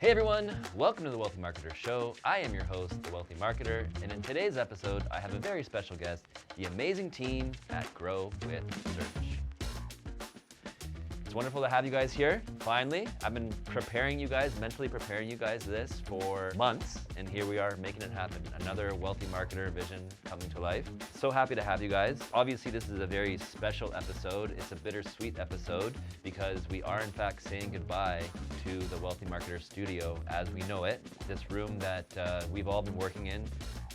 Hey everyone, welcome to the Wealthy Marketer Show. I am your host, The Wealthy Marketer, and in today's episode, I have a very special guest, the amazing team at Grow with Search. It's wonderful to have you guys here, finally. I've been mentally preparing you guys this for months, and here we are making it happen. Another Wealthy Marketer vision coming to life. So happy to have you guys. Obviously, this is a very special episode. It's a bittersweet episode because we are in fact saying goodbye to the Wealthy Marketer studio as we know it. This room that we've all been working in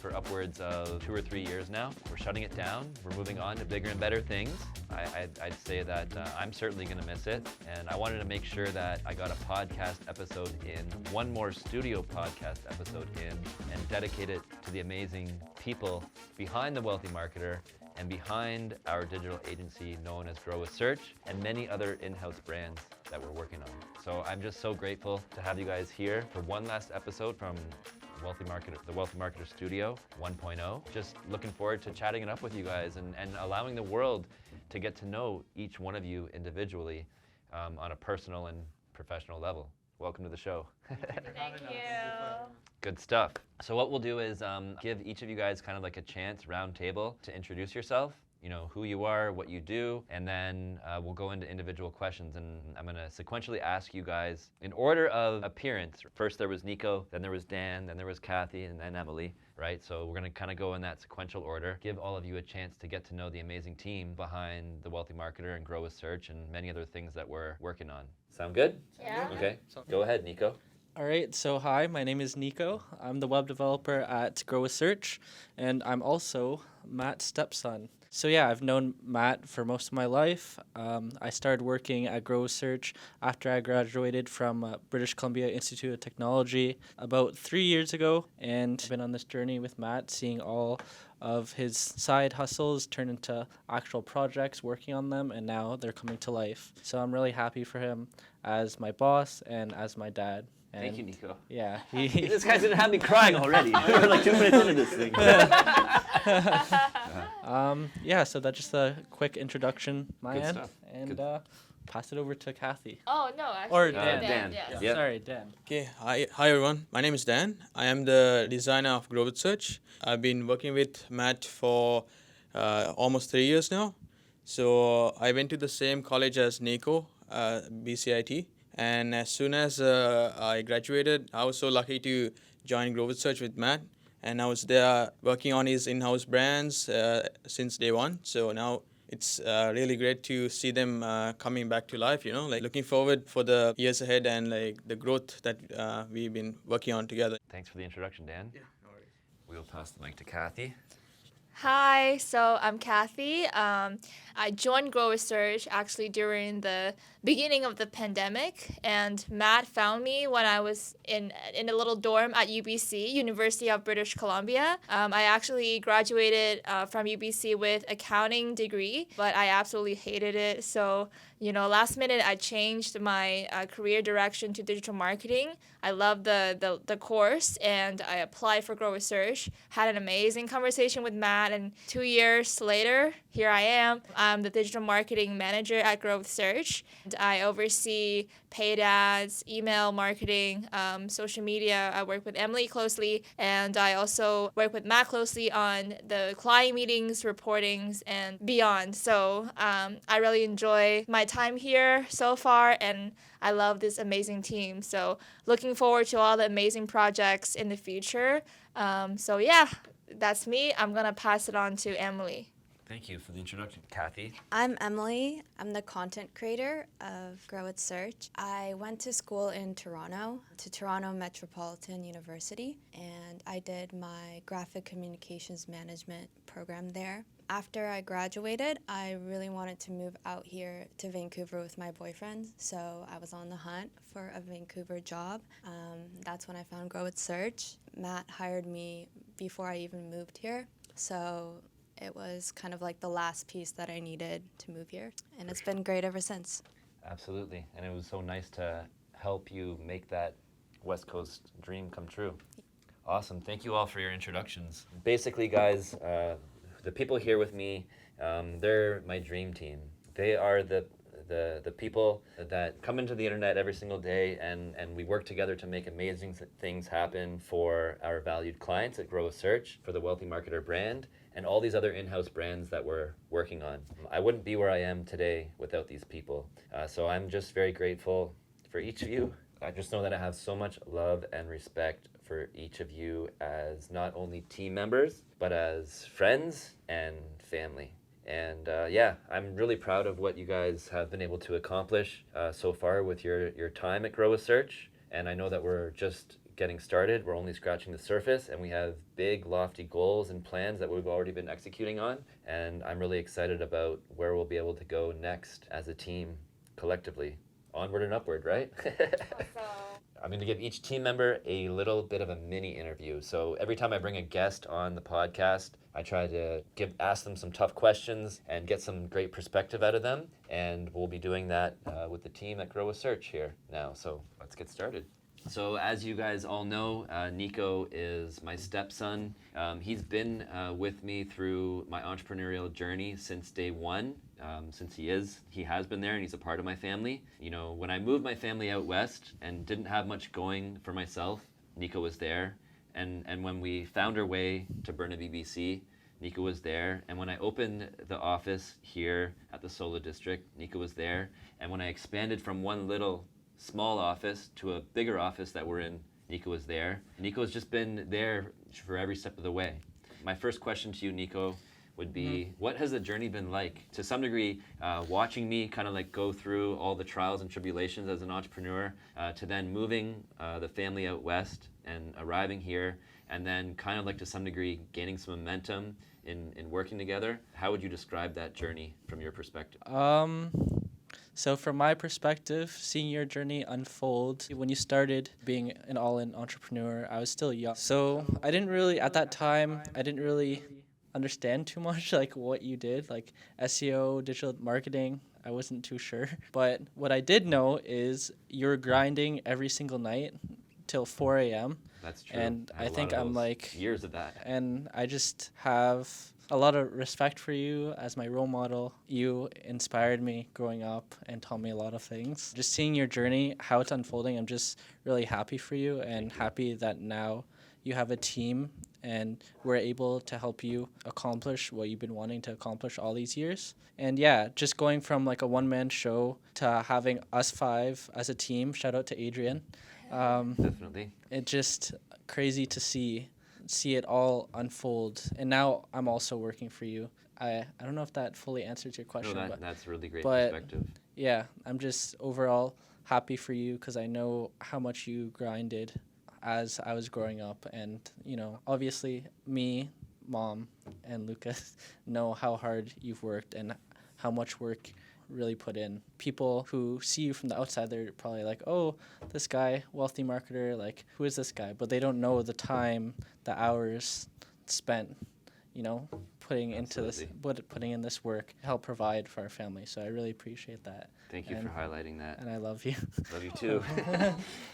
for upwards of 2 or 3 years now. We're shutting it down. We're moving on to bigger and better things. I'd say that I'm certainly going to miss it. And I wanted to make sure that I got a podcast episode in, one more studio podcast episode in, and dedicate it to the amazing people behind the Wealthy Marketer and behind our digital agency known as Grow with Search and many other in-house brands that we're working on. So I'm just so grateful to have you guys here for one last episode from the Wealthy Marketer Studio 1.0. Just looking forward to chatting it up with you guys and allowing the world to get to know each one of you individually on a personal and professional level. Welcome to the show. Thank you. Good stuff. So what we'll do is give each of you guys kind of like a chance, round table, to introduce yourself. You know, who you are, what you do, and then we'll go into individual questions, and I'm gonna sequentially ask you guys in order of appearance. First there was Nico, then there was Dan, then there was Kathy, and then Emily, right? So we're gonna kind of go in that sequential order, give all of you a chance to get to know the amazing team behind the Wealthy Marketer and Grow with Search and many other things that we're working on. Sound good? Yeah. Okay, go ahead, Nico. All right, so hi, my name is Nico. I'm the web developer at Grow with Search, and I'm also Matt's stepson. So yeah, I've known Matt for most of my life. I started working at Grow with Search after I graduated from British Columbia Institute of Technology about 3 years ago, and I've been on this journey with Matt, seeing all of his side hustles turn into actual projects, working on them, and now they're coming to life. So I'm really happy for him as my boss and as my dad. And Thank you, Nico. yeah, This guy's gonna have me crying already. We're like 2 minutes into this thing. yeah, so that's just a quick introduction, my Good end, stuff. and Good. pass it over to Kathy. Oh no, actually. Or Dan. Yes. Yeah. Sorry, Dan. Okay, hi everyone. My name is Dan. I am the designer of Grow with Search. I've been working with Matt for almost 3 years now. So I went to the same college as Nico, BCIT. And as soon as I graduated, I was so lucky to join Grow with Search with Matt. And I was there working on his in-house brands since day one. So now it's really great to see them coming back to life, like looking forward for the years ahead and like the growth that we've been working on together. Thanks for the introduction, Dan. Yeah, no worries. We'll pass the mic to Kathy. Hi, so I'm Kathy. I joined Grow with Search actually during the beginning of the pandemic, and Matt found me when I was in a little dorm at UBC, University of British Columbia. I actually graduated from UBC with accounting degree, but I absolutely hated it. So, last minute I changed my career direction to digital marketing. I loved the course, and I applied for Grow with Search. Had an amazing conversation with Matt, and 2 years later, here I am. I'm the digital marketing manager at Grow with Search. And I oversee paid ads, email marketing, social media. I work with Emily closely, and I also work with Matt closely on the client meetings, reportings, and beyond. So I really enjoy my time here so far, and I love this amazing team. So looking forward to all the amazing projects in the future. So yeah, that's me. I'm going to pass it on to Emily. Thank you for the introduction, Kathy. I'm Emily. I'm the content creator of Grow with Search. I went to school in Toronto, to Toronto Metropolitan University, and I did my graphic communications management program there. After I graduated, I really wanted to move out here to Vancouver with my boyfriend, so I was on the hunt for a Vancouver job. That's when I found Grow with Search. Matt hired me before I even moved here, so it was kind of like the last piece that I needed to move here, and it's been great ever since. Absolutely, and it was so nice to help you make that West Coast dream come true. Awesome, thank you all for your introductions. Basically, guys, the people here with me, they're my dream team. They are the the people that come into the internet every single day, and we work together to make amazing things happen for our valued clients at Grow a Search, for the Wealthy Marketer brand, and all these other in-house brands that we're working on. I wouldn't be where I am today without these people. So I'm just very grateful for each of you. I just know that I have so much love and respect for each of you as not only team members, but as friends and family. And yeah, I'm really proud of what you guys have been able to accomplish so far with your time at Grow a Search. And I know that we're just getting started. We're only scratching the surface, and we have big, lofty goals and plans that we've already been executing on. And I'm really excited about where we'll be able to go next as a team collectively. Onward and upward, right? I'm going to give each team member a little bit of a mini interview. So every time I bring a guest on the podcast, I try to ask them some tough questions and get some great perspective out of them. And we'll be doing that with the team at Grow a Search here now. So let's get started. So as you guys all know, Nico is my stepson. He's been with me through my entrepreneurial journey since day one. Since he has been there, and he's a part of my family. You know, when I moved my family out west and didn't have much going for myself, Nico was there. And when we found our way to Burnaby, BC, Nico was there. And when I opened the office here at the Sola District, Nico was there. And when I expanded from one little small office to a bigger office that we're in, Nico was there. Nico has just been there for every step of the way. My first question to you, Nico, would be, what has the journey been like? To some degree, watching me kind of like go through all the trials and tribulations as an entrepreneur, to then moving the family out west and arriving here, and then kind of like to some degree gaining some momentum in working together. How would you describe that journey from your perspective? So from my perspective, seeing your journey unfold, when you started being an all-in entrepreneur, I was still young. So I didn't really understand too much like what you did, like SEO, digital marketing. I wasn't too sure. But what I did know is you're grinding every single night till 4 a.m. That's true. And I think I'm like years of that. And I just have a lot of respect for you as my role model. You inspired me growing up and taught me a lot of things. Just seeing your journey, how it's unfolding, I'm just really happy for you and happy that now you have a team and we're able to help you accomplish what you've been wanting to accomplish all these years. And yeah, just going from like a one-man show to having us 5 as a team, shout out to Adrian. Definitely. It's just crazy to see it all unfold. And now I'm also working for you. I don't know if that fully answers your question. No, that's a really great perspective. Yeah, I'm just overall happy for you because I know how much you grinded as I was growing up. And, you know, obviously me, Mom, and Lucas know how hard you've worked and how much work really put in. People who see you from the outside, they're probably like, oh, this guy, wealthy marketer, like, who is this guy? But they don't know the time, the hours spent, you know, putting in this work to help provide for our family. So I really appreciate that. Thank you for highlighting that. And I love you. Love you too.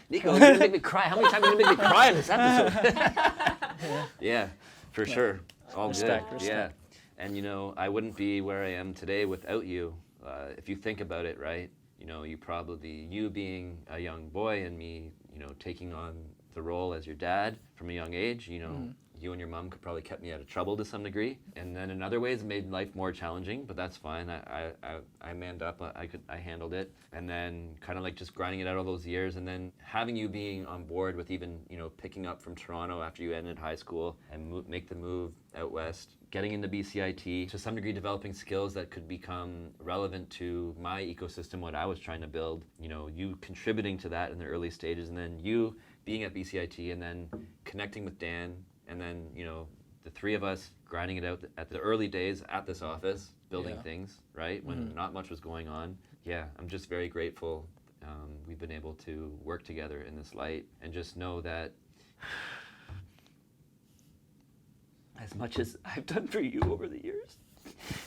Nico, you're gonna make me cry. How many times are you gonna make me cry in this episode? Yeah, for sure. All Respect. Yeah. And you know, I wouldn't be where I am today without you. If you think about it, right? You know, you being a young boy and me, you know, taking on the role as your dad from a young age, you know, you and your mom could probably kept me out of trouble to some degree. And then in other ways made life more challenging, but that's fine. I manned up, I handled it. And then kind of like just grinding it out all those years, and then having you being on board with even, you know, picking up from Toronto after you ended high school and make the move out west, getting into BCIT, to some degree developing skills that could become relevant to my ecosystem, what I was trying to build. You know, you contributing to that in the early stages, and then you being at BCIT, and then connecting with Dan, and then, you know, the 3 of us grinding it out at the early days at this office, building things, right? When not much was going on. Yeah, I'm just very grateful we've been able to work together in this light, and just know that as much as I've done for you over the years,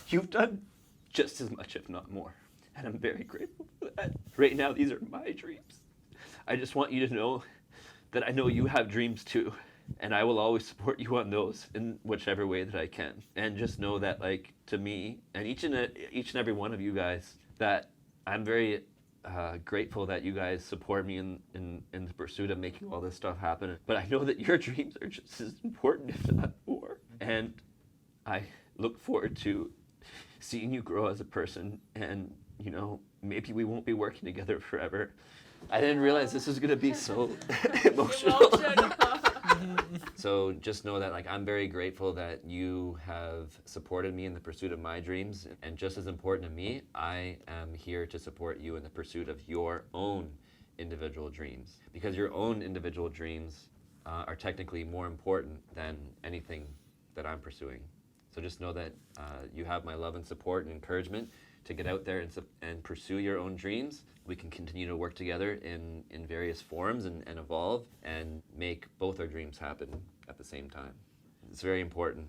you've done just as much, if not more. And I'm very grateful for that. Right now, these are my dreams. I just want you to know that I know you have dreams too. And I will always support you on those in whichever way that I can. And just know that, like, to me, and each and every one of you guys, that I'm very grateful that you guys support me in the pursuit of making all this stuff happen. But I know that your dreams are just as important, if not more. And I look forward to seeing you grow as a person. And, you know, maybe we won't be working together forever. I didn't realize this was going to be so emotional. So just know that, like, I'm very grateful that you have supported me in the pursuit of my dreams. And just as important to me, I am here to support you in the pursuit of your own individual dreams. Because your own individual dreams are technically more important than anything that I'm pursuing. So just know that you have my love and support and encouragement to get out there and pursue your own dreams. We can continue to work together in various forms and evolve and make both our dreams happen at the same time. It's very important.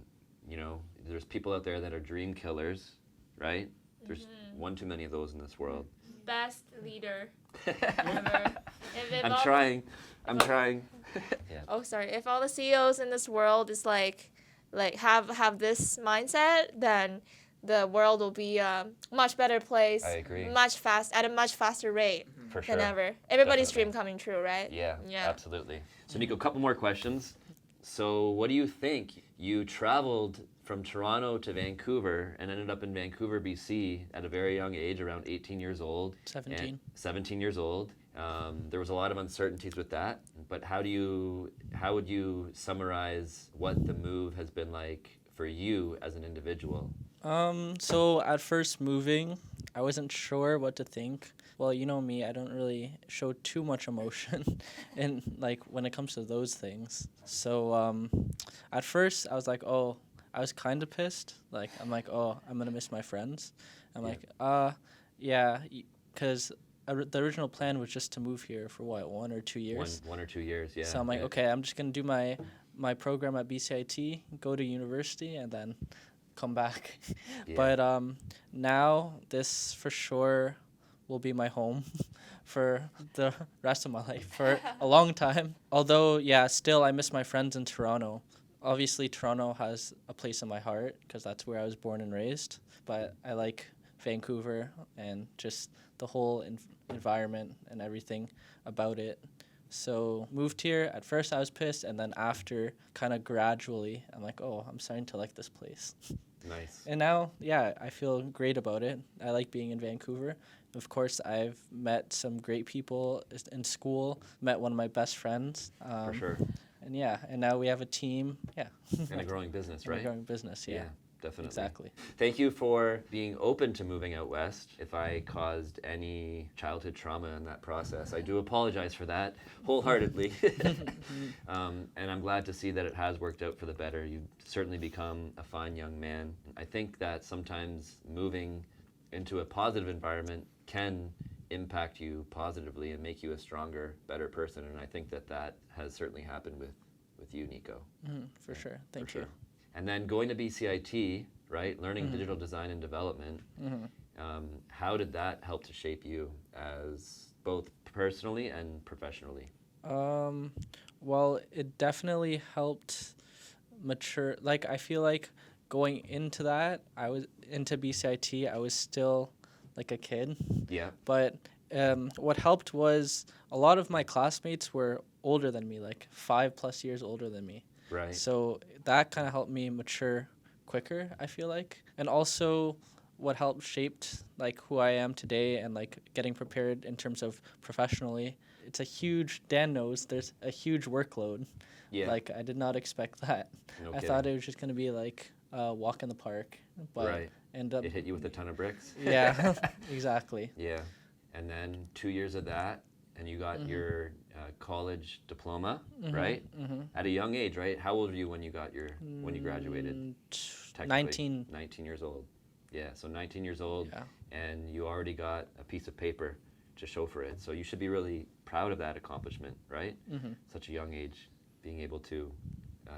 You know, there's people out there that are dream killers, right? There's one too many of those in this world. Best leader ever. I'm trying. Yeah. Oh, sorry. If all the CEOs in this world is like have this mindset, then the world will be a much better place. I agree. At a much faster rate For sure. than ever. Everybody's Definitely. dream coming true, right? Yeah, Yeah. absolutely. So Nico, a couple more questions. So what do you think? You traveled from Toronto to Vancouver and ended up in Vancouver, BC at a very young age, around 18 years old. 17. And 17 years old. There was a lot of uncertainties with that, but how would you summarize what the move has been like for you as an individual? So at first moving, I wasn't sure what to think. Well, you know me, I don't really show too much emotion and like when it comes to those things. So at first I was like, oh, I was kind of pissed. Like I'm like, oh, I'm gonna miss my friends. I'm Yeah. like, yeah, because the original plan was just to move here for what, 1 or 2 years. One or 2 years, yeah. So I'm like, yeah. okay, I'm just gonna do my program at BCIT, go to university, and then come back. Yeah. But now this for sure will be my home for the rest of my life for a long time. Although, yeah, still I miss my friends in Toronto. Obviously, Toronto has a place in my heart because that's where I was born and raised. But I like Vancouver and just the whole environment and everything about it. So moved here. At first I was pissed, and then after, kind of gradually, I'm like, oh, I'm starting to like this place. Nice. And now, yeah, I feel great about it. I like being in Vancouver. Of course, I've met some great people in school, met one of my best friends. For sure. And yeah, and now we have a team. Yeah. And a growing business, And a right? growing business, yeah. Definitely. Exactly. Thank you for being open to moving out west. If I caused any childhood trauma in that process, I do apologize for that wholeheartedly. And I'm glad to see that it has worked out for the better. You've certainly become a fine young man. I think that sometimes moving into a positive environment can impact you positively and make you a stronger, better person. And I think that that has certainly happened with you, Nico. For sure. Thank For you. sure. And then going to BCIT, right, learning digital design and development, how did that help to shape you as both personally and professionally? Well, it definitely helped mature. Like, I feel like going into that, I was into BCIT, I was still like a kid. Yeah. But what helped was a lot of my classmates were older than me, like 5+ years older than me. Right. So that kind of helped me mature quicker, I feel like. And also what helped shaped like who I am today and like getting prepared in terms of professionally. It's a huge, Dan knows, there's a huge workload. Yeah. Like I did not expect that. No I kidding. thought it was just going to be like a walk in the park. But Right. ended up, It hit you with a ton of bricks. yeah, exactly. Yeah. And then 2 years of that, and you got your college diploma, right? At a young age, right? How old were you when you got when you graduated? Technically? 19. 19 years old. Yeah, so 19 years old, Yeah. and you already got a piece of paper to show for it. So you should be really proud of that accomplishment, right? Such a young age, being able to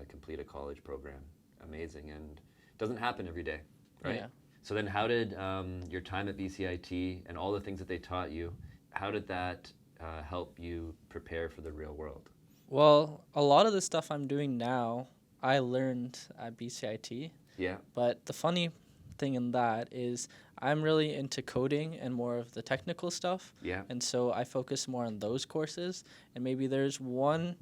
complete a college program. Amazing, and it doesn't happen every day, right? Yeah. So then how did your time at BCIT and all the things that they taught you, how did that help you prepare for the real world? Well, a lot of the stuff I'm doing now, I learned at BCIT. Yeah. But the funny thing in that is I'm really into coding and more of the technical stuff. Yeah. And so I focus more on those courses. And maybe there's one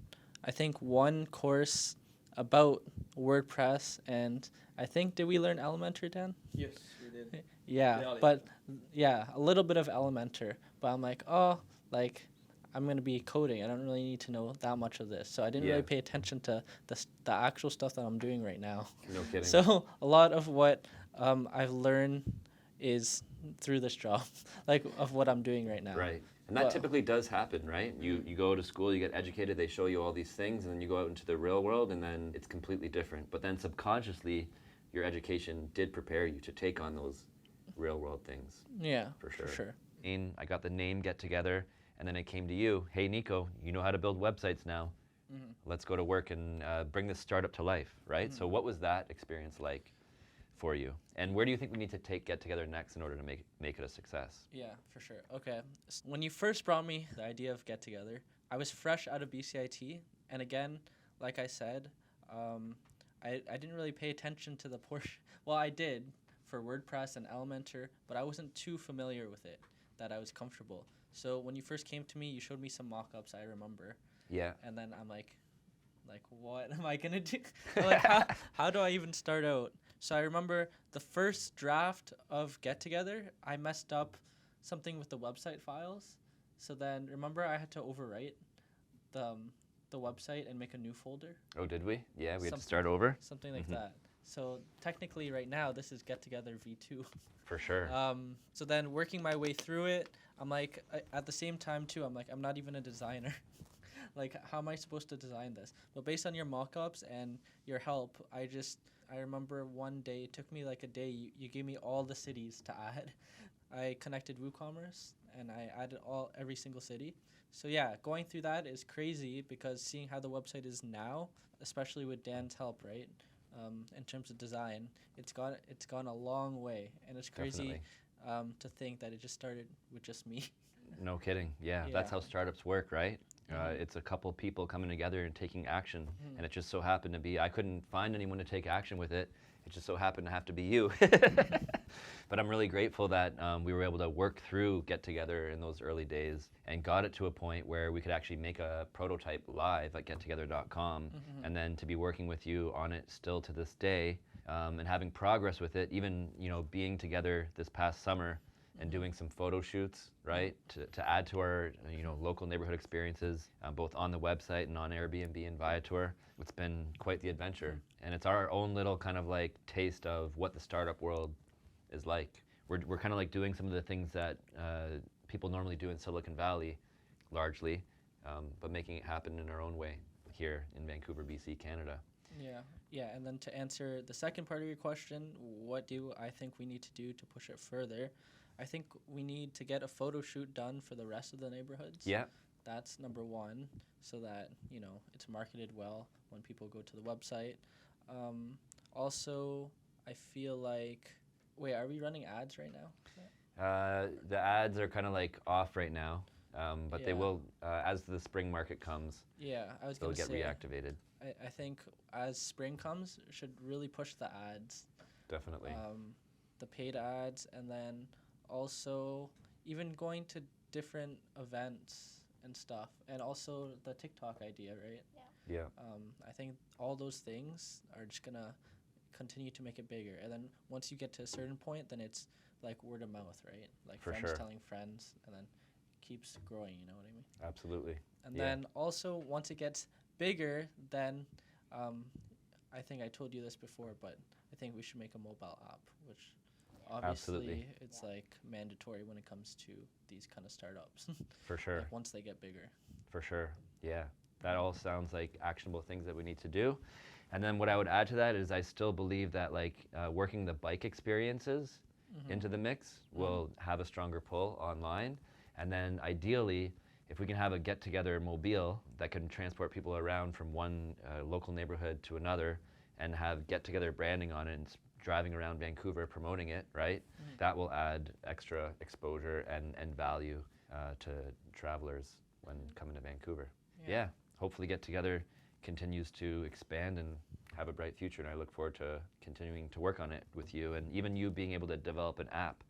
course about WordPress. And I think, did we learn Elementor, Dan? Yes, we did. Yeah, Reality. but yeah, a little bit of Elementor. But I'm like, oh, like I'm going to be coding. I don't really need to know that much of this. So I didn't Yeah. really pay attention to the actual stuff that I'm doing right now. No kidding. So a lot of what I've learned is through this job, like of what I'm doing right now. Right. And that Well- typically does happen, right? You go to school, you get educated, they show you all these things, and then you go out into the real world, and then it's completely different. But then subconsciously, your education did prepare you to take on those real world things. Yeah, For sure. For sure. I got the name Get Together, and then it came to you. Hey, Nico, you know how to build websites now. Let's go to work and bring this startup to life, right? So what was that experience like for you? And where do you think we need to take Get Together next in order to make it a success? Yeah, for sure. Okay. When you first brought me the idea of Get Together, I was fresh out of BCIT. And again, like I said, I didn't really pay attention to the portion. Well, I did for WordPress and Elementor, but I wasn't too familiar with it that I was comfortable. So when you first came to me, you showed me some mock-ups, I remember. Yeah. And then I'm like, what am I going to do? Like, how do I even start out? So I remember the first draft of Get Together, I messed up something with the website files. So then, remember, I had to overwrite the website and make a new folder, Oh, did we? Yeah, we had to Something- start over? something like that. So technically, right now, this is Get Together V2. For sure. So then, working my way through it, I'm like, at the same time too, I'm like, I'm not even a designer. Like, how am I supposed to design this? But based on your mock-ups and your help, I remember one day, it took me like a day, you gave me all the cities to add. I connected WooCommerce, and I added every single city. So yeah, going through that is crazy because seeing how the website is now, especially with Dan's help, right? In terms of design, it's gone a long way, and it's crazy to think that it just started with just me. No kidding. Yeah, that's Yeah. how startups work, right? It's a couple people coming together and taking action, and it just so happened to be, I couldn't find anyone to take action with it. It just so happened to have to be you. But I'm really grateful that we were able to work through Get Together in those early days and got it to a point where we could actually make a prototype live at gettogether.com, and then to be working with you on it still to this day, and having progress with it, even being together this past summer and doing some photo shoots, right, to add to our local neighborhood experiences, both on the website and on Airbnb and Viator. It's been quite the adventure, and it's our own little kind of like taste of what the startup world is like. We're kind of like doing some of the things that people normally do in Silicon Valley, largely, but making it happen in our own way here in Vancouver, BC, Canada. Yeah, and then to answer the second part of your question, what do I think we need to do to push it further? I think we need to get a photo shoot done for the rest of the neighborhoods. Yeah. That's number one, so that, it's marketed well when people go to the website. Also, I feel like, wait, are we running ads right now? The ads are kind of like off right now, but they Yeah. will, as the spring market comes, Yeah, I was they'll going to get say, reactivated. I think as spring comes, should really push the ads. Definitely. The paid ads, and then also even going to different events and stuff, and also the TikTok idea, right? Yeah. I think all those things are just gonna continue to make it bigger, and then once you get to a certain point, then it's like word of mouth, right? Like For friends sure. telling friends, and then keeps growing. You know what I mean? Absolutely. And Yeah. then also once it gets bigger, then I think I told you this before, but I think we should make a mobile app, which obviously Absolutely. it's like mandatory when it comes to these kind of startups. For sure. Like once they get bigger. For sure. Yeah. That all sounds like actionable things that we need to do. And then what I would add to that is I still believe that working the bike experiences into the mix will have a stronger pull online. And then ideally, if we can have a get-together mobile that can transport people around from one local neighborhood to another and have get-together branding on it and driving around Vancouver promoting it, right? That will add extra exposure and value to travelers when coming to Vancouver. Yeah. Hopefully Get Together continues to expand and have a bright future, and I look forward to continuing to work on it with you, and even you being able to develop an app,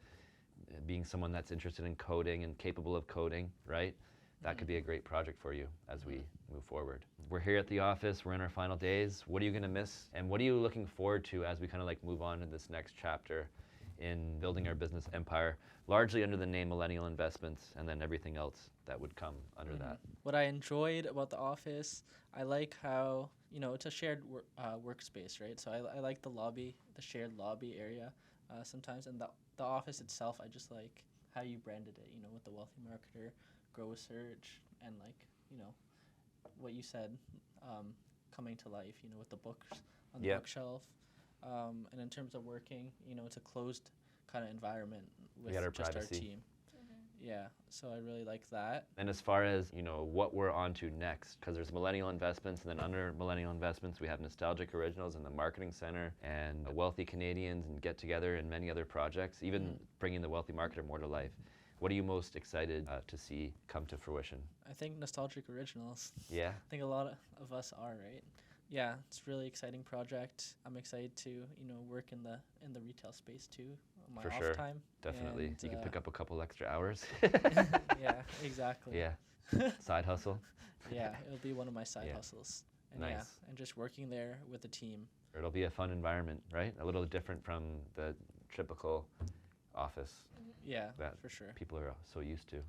being someone that's interested in coding and capable of coding, right? That could be a great project for you as we move forward. We're here at the office, we're in our final days. What are you gonna miss? And what are you looking forward to as we kind of like move on to this next chapter in building our business empire, largely under the name Millennial Investments, and then everything else that would come under that? What I enjoyed about the office, I like how, you know, it's a shared workspace, right? So I like the lobby, the shared lobby area sometimes. And the office itself, I just like how you branded it, you know, with the Wealthy Marketer, Grow a Search, and like, you know, what you said, coming to life, you know, with the books on the Yep. bookshelf. And in terms of working, you know, it's a closed kind of environment with got our just privacy. our team. Yeah, so I really like that. And as far as, you know, what we're on to next, because there's Millennial Investments, and then under Millennial Investments we have Nostalgic Originals and the Marketing Center and Wealthy Canadians and Get Together and many other projects, even bringing the Wealthy Marketer more to life. What are you most excited to see come to fruition? I think Nostalgic Originals. Yeah? I think a lot of us are, right? Yeah, it's a really exciting project. I'm excited to, you know, work in the retail space too on my For off sure. time. Definitely. And, You can pick up a couple extra hours. Yeah, exactly. Yeah. Side hustle. Yeah, it'll be one of my side Yeah. hustles. And yeah, Nice. and just working there with the team. It'll be a fun environment, right? A little different from the typical office Yeah, that for sure. people are so used to.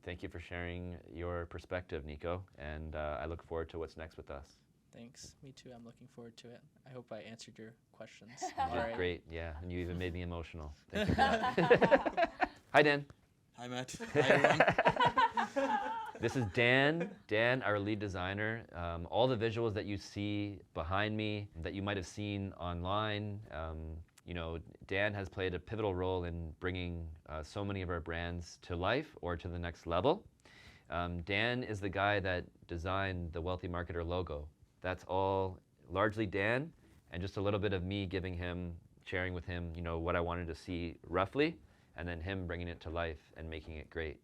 Thank you for sharing your perspective, Nico, and I look forward to what's next with us. Thanks. Me too. I'm looking forward to it. I hope I answered your questions. You All did right. great, yeah, and you even made me emotional. Thank you for that. Hi, Dan. Hi, Matt. Hi, everyone. This is Dan. Dan, our lead designer. All the visuals that you see behind me, that you might have seen online, you know, Dan has played a pivotal role in bringing so many of our brands to life or to the next level. Dan is the guy that designed the Wealthy Marketer logo. That's all largely Dan, and just a little bit of me giving him, sharing with him, you know, what I wanted to see roughly, and then him bringing it to life and making it great.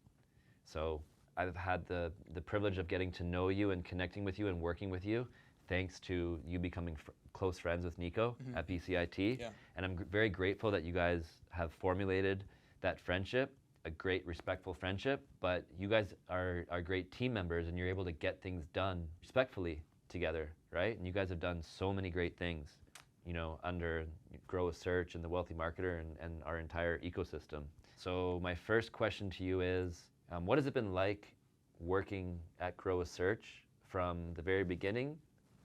So I've had the privilege of getting to know you and connecting with you and working with you, thanks to you becoming close friends with Nico at BCIT. Yeah. And I'm very grateful that you guys have formulated that friendship, a great respectful friendship, but you guys are great team members and you're able to get things done respectfully together, right? And you guys have done so many great things, you know, under Grow a Search and the Wealthy Marketer and our entire ecosystem. So my first question to you is, what has it been like working at Grow a Search from the very beginning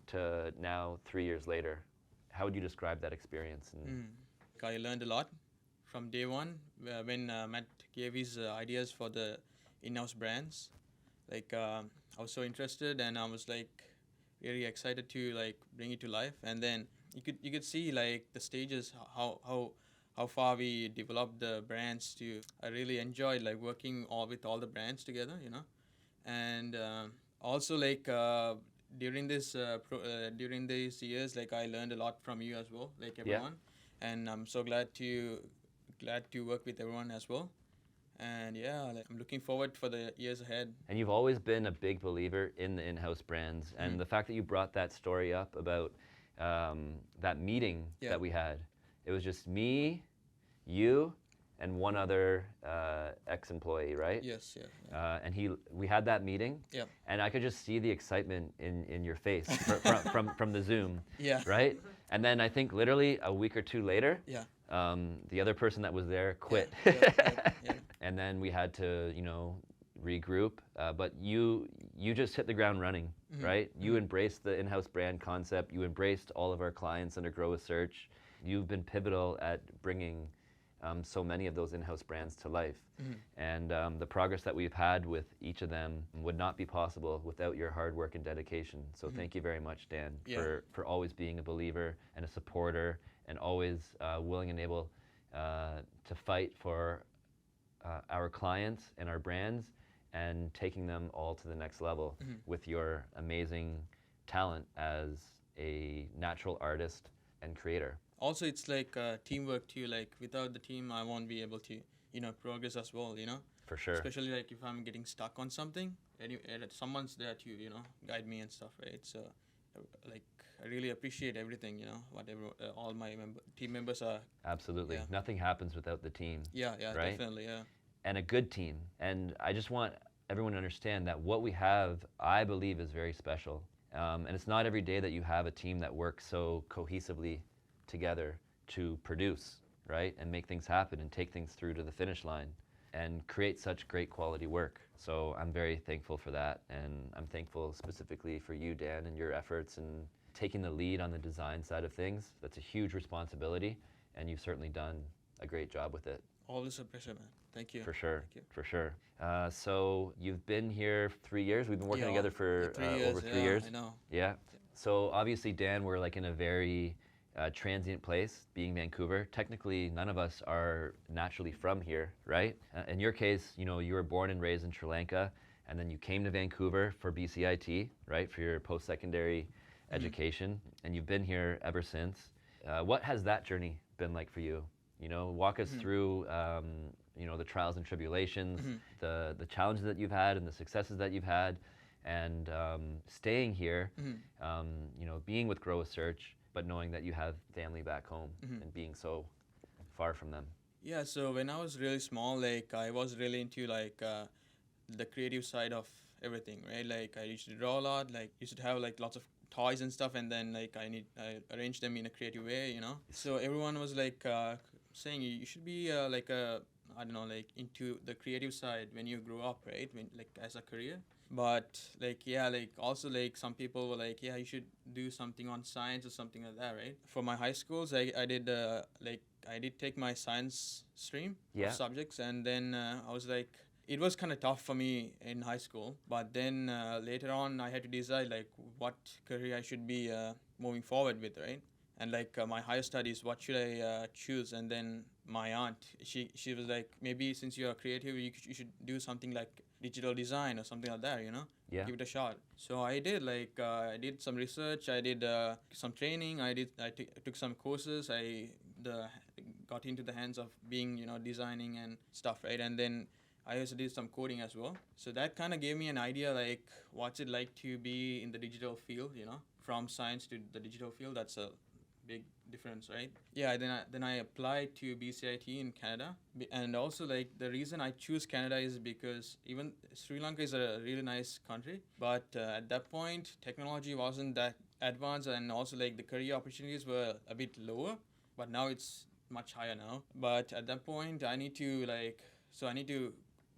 to now 3 years later? How would you describe that experience? And I learned a lot from day one when Matt gave his ideas for the in-house brands. Like I was so interested, and I was like really excited to like bring it to life. And then you could see like the stages, how far we developed the brands. To I really enjoyed like working with all the brands together, you know, and also like. During these years, like I learned a lot from you as well, like everyone, and I'm so glad to work with everyone as well, and yeah, like, I'm looking forward for the years ahead. And you've always been a big believer in the in-house brands, and the fact that you brought that story up about that meeting that we had, it was just me, you, and one other ex-employee, right? Yes, yeah. And we had that meeting, Yeah. and I could just see the excitement in your face from the Zoom, Yeah. right? And then I think literally a week or two later, Yeah. the other person that was there quit. Yeah. And then we had to, you know, regroup. But you just hit the ground running, right? You embraced the in-house brand concept. You embraced all of our clients under Grow a Search. You've been pivotal at bringing so many of those in-house brands to life. And the progress that we've had with each of them would not be possible without your hard work and dedication. So thank you very much, Dan, for always being a believer and a supporter and always willing and able to fight for our clients and our brands and taking them all to the next level with your amazing talent as a natural artist and creator. Also, it's like teamwork too. Like without the team, I won't be able to, you know, progress as well. You know. For sure. Especially like if I'm getting stuck on something, and someone's there to, you know, guide me and stuff, right? So like I really appreciate everything, whatever all my team members are. Absolutely. Yeah. Nothing happens without the team. Yeah, Right? definitely, yeah. And a good team. And I just want everyone to understand that what we have, I believe, is very special. And it's not every day that you have a team that works so cohesively together to produce, right? And make things happen and take things through to the finish line and create such great quality work. So I'm very thankful for that. And I'm thankful specifically for you, Dan, and your efforts and taking the lead on the design side of things. That's a huge responsibility. And you've certainly done a great job with it. Always a pleasure, man. Thank you. For sure, Thank you. for sure. So you've been here 3 years. We've been working Yeah, together for 3 years, over 3 yeah, years. I know. Yeah. So obviously, Dan, we're like in a very transient place, being Vancouver. Technically, none of us are naturally from here, right? In your case, you were born and raised in Sri Lanka, and then you came to Vancouver for BCIT, right, for your post-secondary education, and you've been here ever since. What has that journey been like for you? Walk us through, the trials and tribulations, the challenges that you've had and the successes that you've had, and staying here, being with Grow a Search, but knowing that you have family back home and being so far from them. Yeah, so when I was really small, like I was really into like the creative side of everything, right? Like I used to draw a lot, like used to have like lots of toys and stuff, and then like I arranged them in a creative way, So everyone was like saying you should be like I don't know, like into the creative side when you grow up, right? When like as a career. But like yeah, like also like some people were like, yeah, you should do something on science or something like that, right? For my high schools, I did I did take my science stream Yeah. of subjects, and then I was like, it was kind of tough for me in high school. But then later on, I had to decide like what career I should be moving forward with, right? And like my higher studies, what should I choose? And then my aunt, she was like, maybe since you are creative, you should do something like digital design or something like that, Yeah. Give it a shot. So I did like I did some research, I did some training, I took some courses, got into the hands of being designing and stuff, right? And then I also did some coding as well. So that kind of gave me an idea like what's it like to be in the digital field, from science to the digital field. That's a big difference, right? Yeah, then I applied to BCIT in Canada. And also like the reason I choose Canada is because even Sri Lanka is a really nice country, but at that point technology wasn't that advanced, and also like the career opportunities were a bit lower, but now it's much higher now. But at that point I need to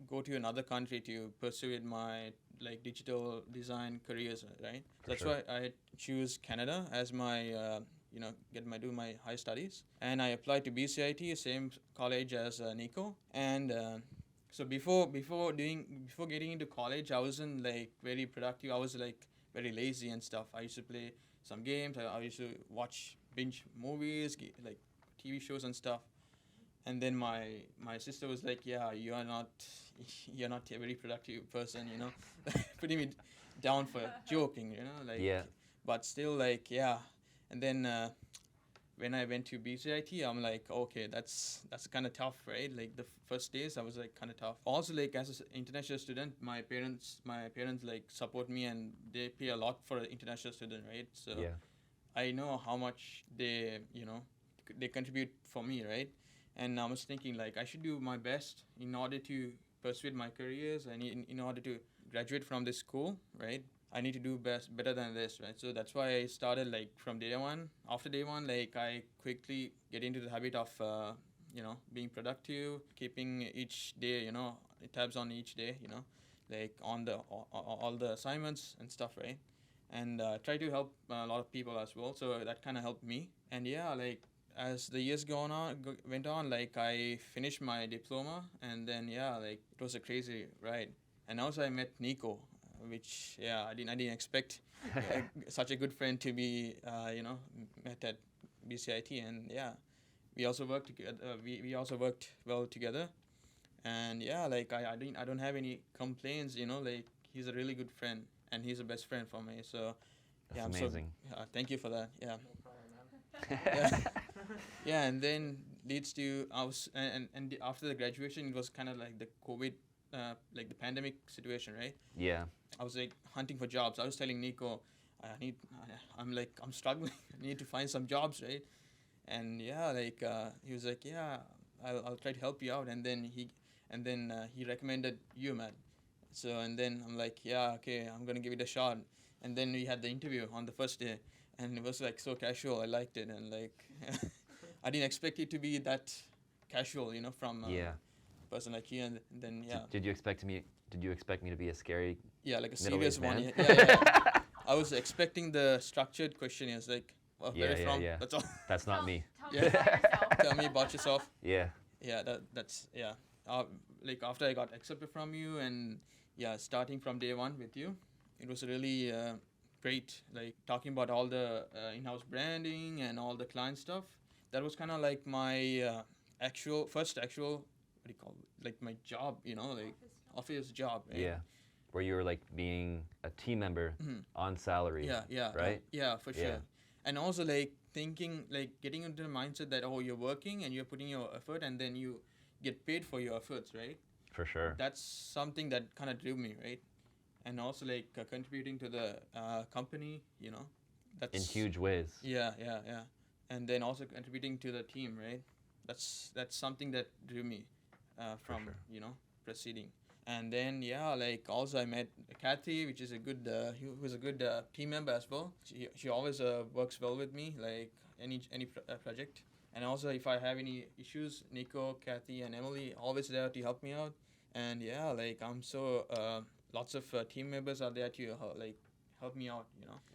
go to another country to pursue my like digital design careers, right? That's sure. why I choose Canada as my do my high studies, and I applied to BCIT, same college as Nico. And so before getting into college, I wasn't like very productive. I was like very lazy and stuff. I used to play some games. I used to binge movies, like TV shows and stuff. And then my sister was like, yeah, you're not a very productive person, putting me down for joking, like. Yeah. But still, like, yeah. And then when I went to BCIT, I'm like, okay, that's kind of tough, right? Like the first days, I was like kind of tough. Also, like as an international student, my parents like support me, and they pay a lot for an international student, right? So Yeah. I know how much they contribute for me, right? And I was thinking like I should do my best in order to pursue my careers, and in order to graduate from this school, right? I need to do better than this, right? So that's why I started like from day one. After day one, like I quickly get into the habit of being productive, keeping each day, tabs on each day, like on the all the assignments and stuff, right? And try to help a lot of people as well. So that kind of helped me. And yeah, like as the years went on, like I finished my diploma, and then yeah, like it was a crazy ride. And also I met Nico, which yeah, I didn't expect such a good friend to be met at BCIT. And yeah, we also worked together. We also worked well together, and yeah, like I don't have any complaints. Like he's a really good friend, and he's the best friend for me. So That's yeah, amazing. thank you for that. Yeah. No problem, man. Yeah, and then leads to after the graduation, it was kind of like the COVID, like the pandemic situation, right? Yeah. I was like hunting for jobs. I was telling Nico, I'm struggling. I need to find some jobs, right? And yeah, he was like, yeah, I'll try to help you out. And then he recommended you, Matt. So and then I'm like, yeah, okay, I'm gonna give it a shot. And then we had the interview on the first day, and it was like so casual. I liked it, and like I didn't expect it to be that casual, from Yeah. a person like you. And then yeah, Did you expect me to be a scary? yeah, like a middle-aged serious one. man? Yeah. I was expecting the structured questionnaires, like where Yeah, are you yeah, from? yeah. That's all. That's not me. Tell me about yourself. Tell me about yourself. Yeah. Yeah, that's yeah. Like after I got accepted from you, and yeah, starting from day one with you, it was really great. Like talking about all the in-house branding and all the client stuff. That was kind of like my first actual what do you call it? Like my job, like office job. Right? Yeah. Where you were like being a team member on salary. Yeah. Right? Yeah, for sure. Yeah. And also like thinking, like getting into the mindset that you're working and you're putting your effort, and then you get paid for your efforts, right? For sure. That's something that kind of drove me, right? And also like contributing to the company, that's In huge ways. Yeah. And then also contributing to the team, right? That's something that drew me from sure. proceeding. And then yeah, like also I met Kathy, which is who was a good team member as well. She always works well with me, like any project. And also if I have any issues, Nico, Kathy, and Emily always there to help me out. And yeah, like I'm so lots of team members are there to like help me out,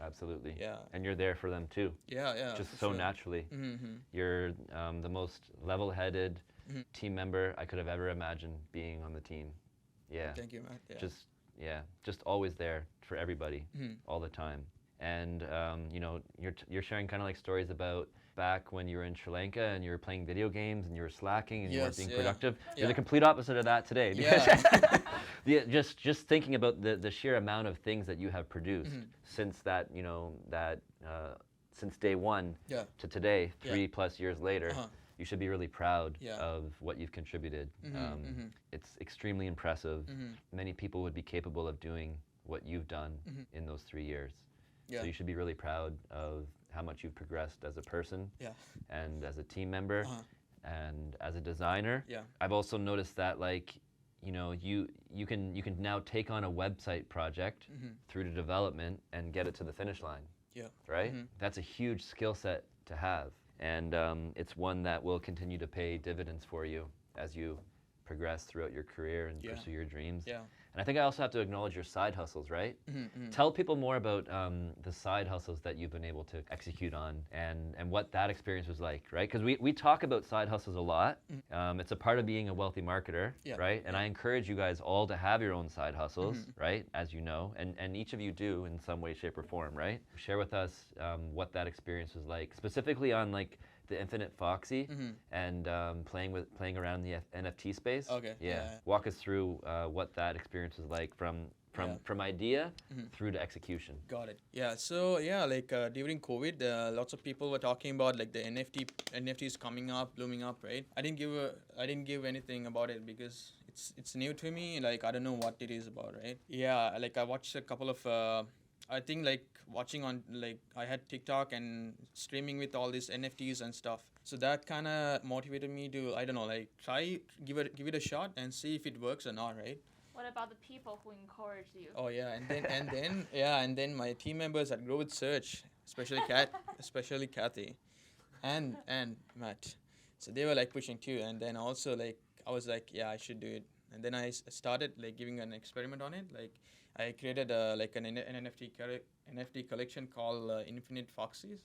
Absolutely. Yeah. And you're there for them too. Yeah. Just for so sure. naturally. Mm-hmm. You're the most level-headed Mhm. team member I could have ever imagined being on the team. Yeah. Thank you, Matt. Yeah. Just always there for everybody, Mhm. all the time. And you're sharing kind of like stories about back when you were in Sri Lanka and you were playing video games and you were slacking and you weren't Yes, being yeah. productive. You're Yeah. the complete opposite of that today. because- Yeah. Yeah, just thinking about the sheer amount of things that you have produced Mhm. since since day one Yeah. to today, Yeah. 3+ years later, Uh-huh. you should be really proud Yeah. of what you've contributed. Mhm. It's extremely impressive. Mhm. Many people would be capable of doing what you've done in those 3 years. Yeah. So you should be really proud of how much you've progressed as a person Yeah. and as a team member Uh-huh. and as a designer. Yeah. I've also noticed that you can now take on a website project through to development and get it to the finish line, Yeah. right? Mhm. That's a huge skill set to have, and it's one that will continue to pay dividends for you as you progress throughout your career and Yeah. pursue your dreams. Yeah. And I think I also have to acknowledge your side hustles, right? Mhm. Tell people more about the side hustles that you've been able to execute on and what that experience was like, right? Because we talk about side hustles a lot. It's a part of being a wealthy marketer, Yeah. right? And I encourage you guys all to have your own side hustles, right? As you know, and each of you do in some way, shape, or form, right? Share with us what that experience was like, specifically on like the Infinite Foxy and playing around the NFT space. Okay, Yeah. yeah. Walk us through what that experience was like from idea through to execution. Got it. Yeah. So yeah, like during COVID, lots of people were talking about like the NFTs coming up, blooming up, right? I didn't give anything about it because it's new to me. Like I don't know what it is about, right? Yeah. Like I watched a couple of. I think like watching on like I had TikTok and streaming with all these NFTs and stuff. So that kind of motivated me to I don't know like give it a shot and see if it works or not, right? What about the people who encouraged you? Oh yeah, and then my team members at Grow with Search, especially Kathy, and Matt. So they were like pushing too, and then also like I was like, yeah, I should do it. And then I started like giving an experiment on it. Like I created like an NFT collection called Infinite Foxies,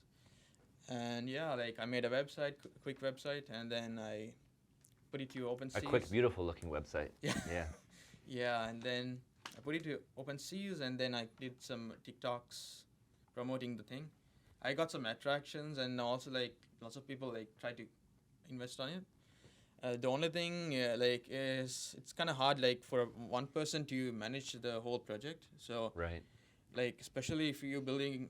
and yeah, like I made a website, quick website, and then I put it to OpenSea. A quick, beautiful looking website. Yeah. Yeah. Yeah, and then I put it to OpenSeas, and then I did some TikToks promoting the thing. I got some attractions, and also like lots of people like try to invest on it. The only thing is it's kind of hard like for one person to manage the whole project. So Right. like especially if you're building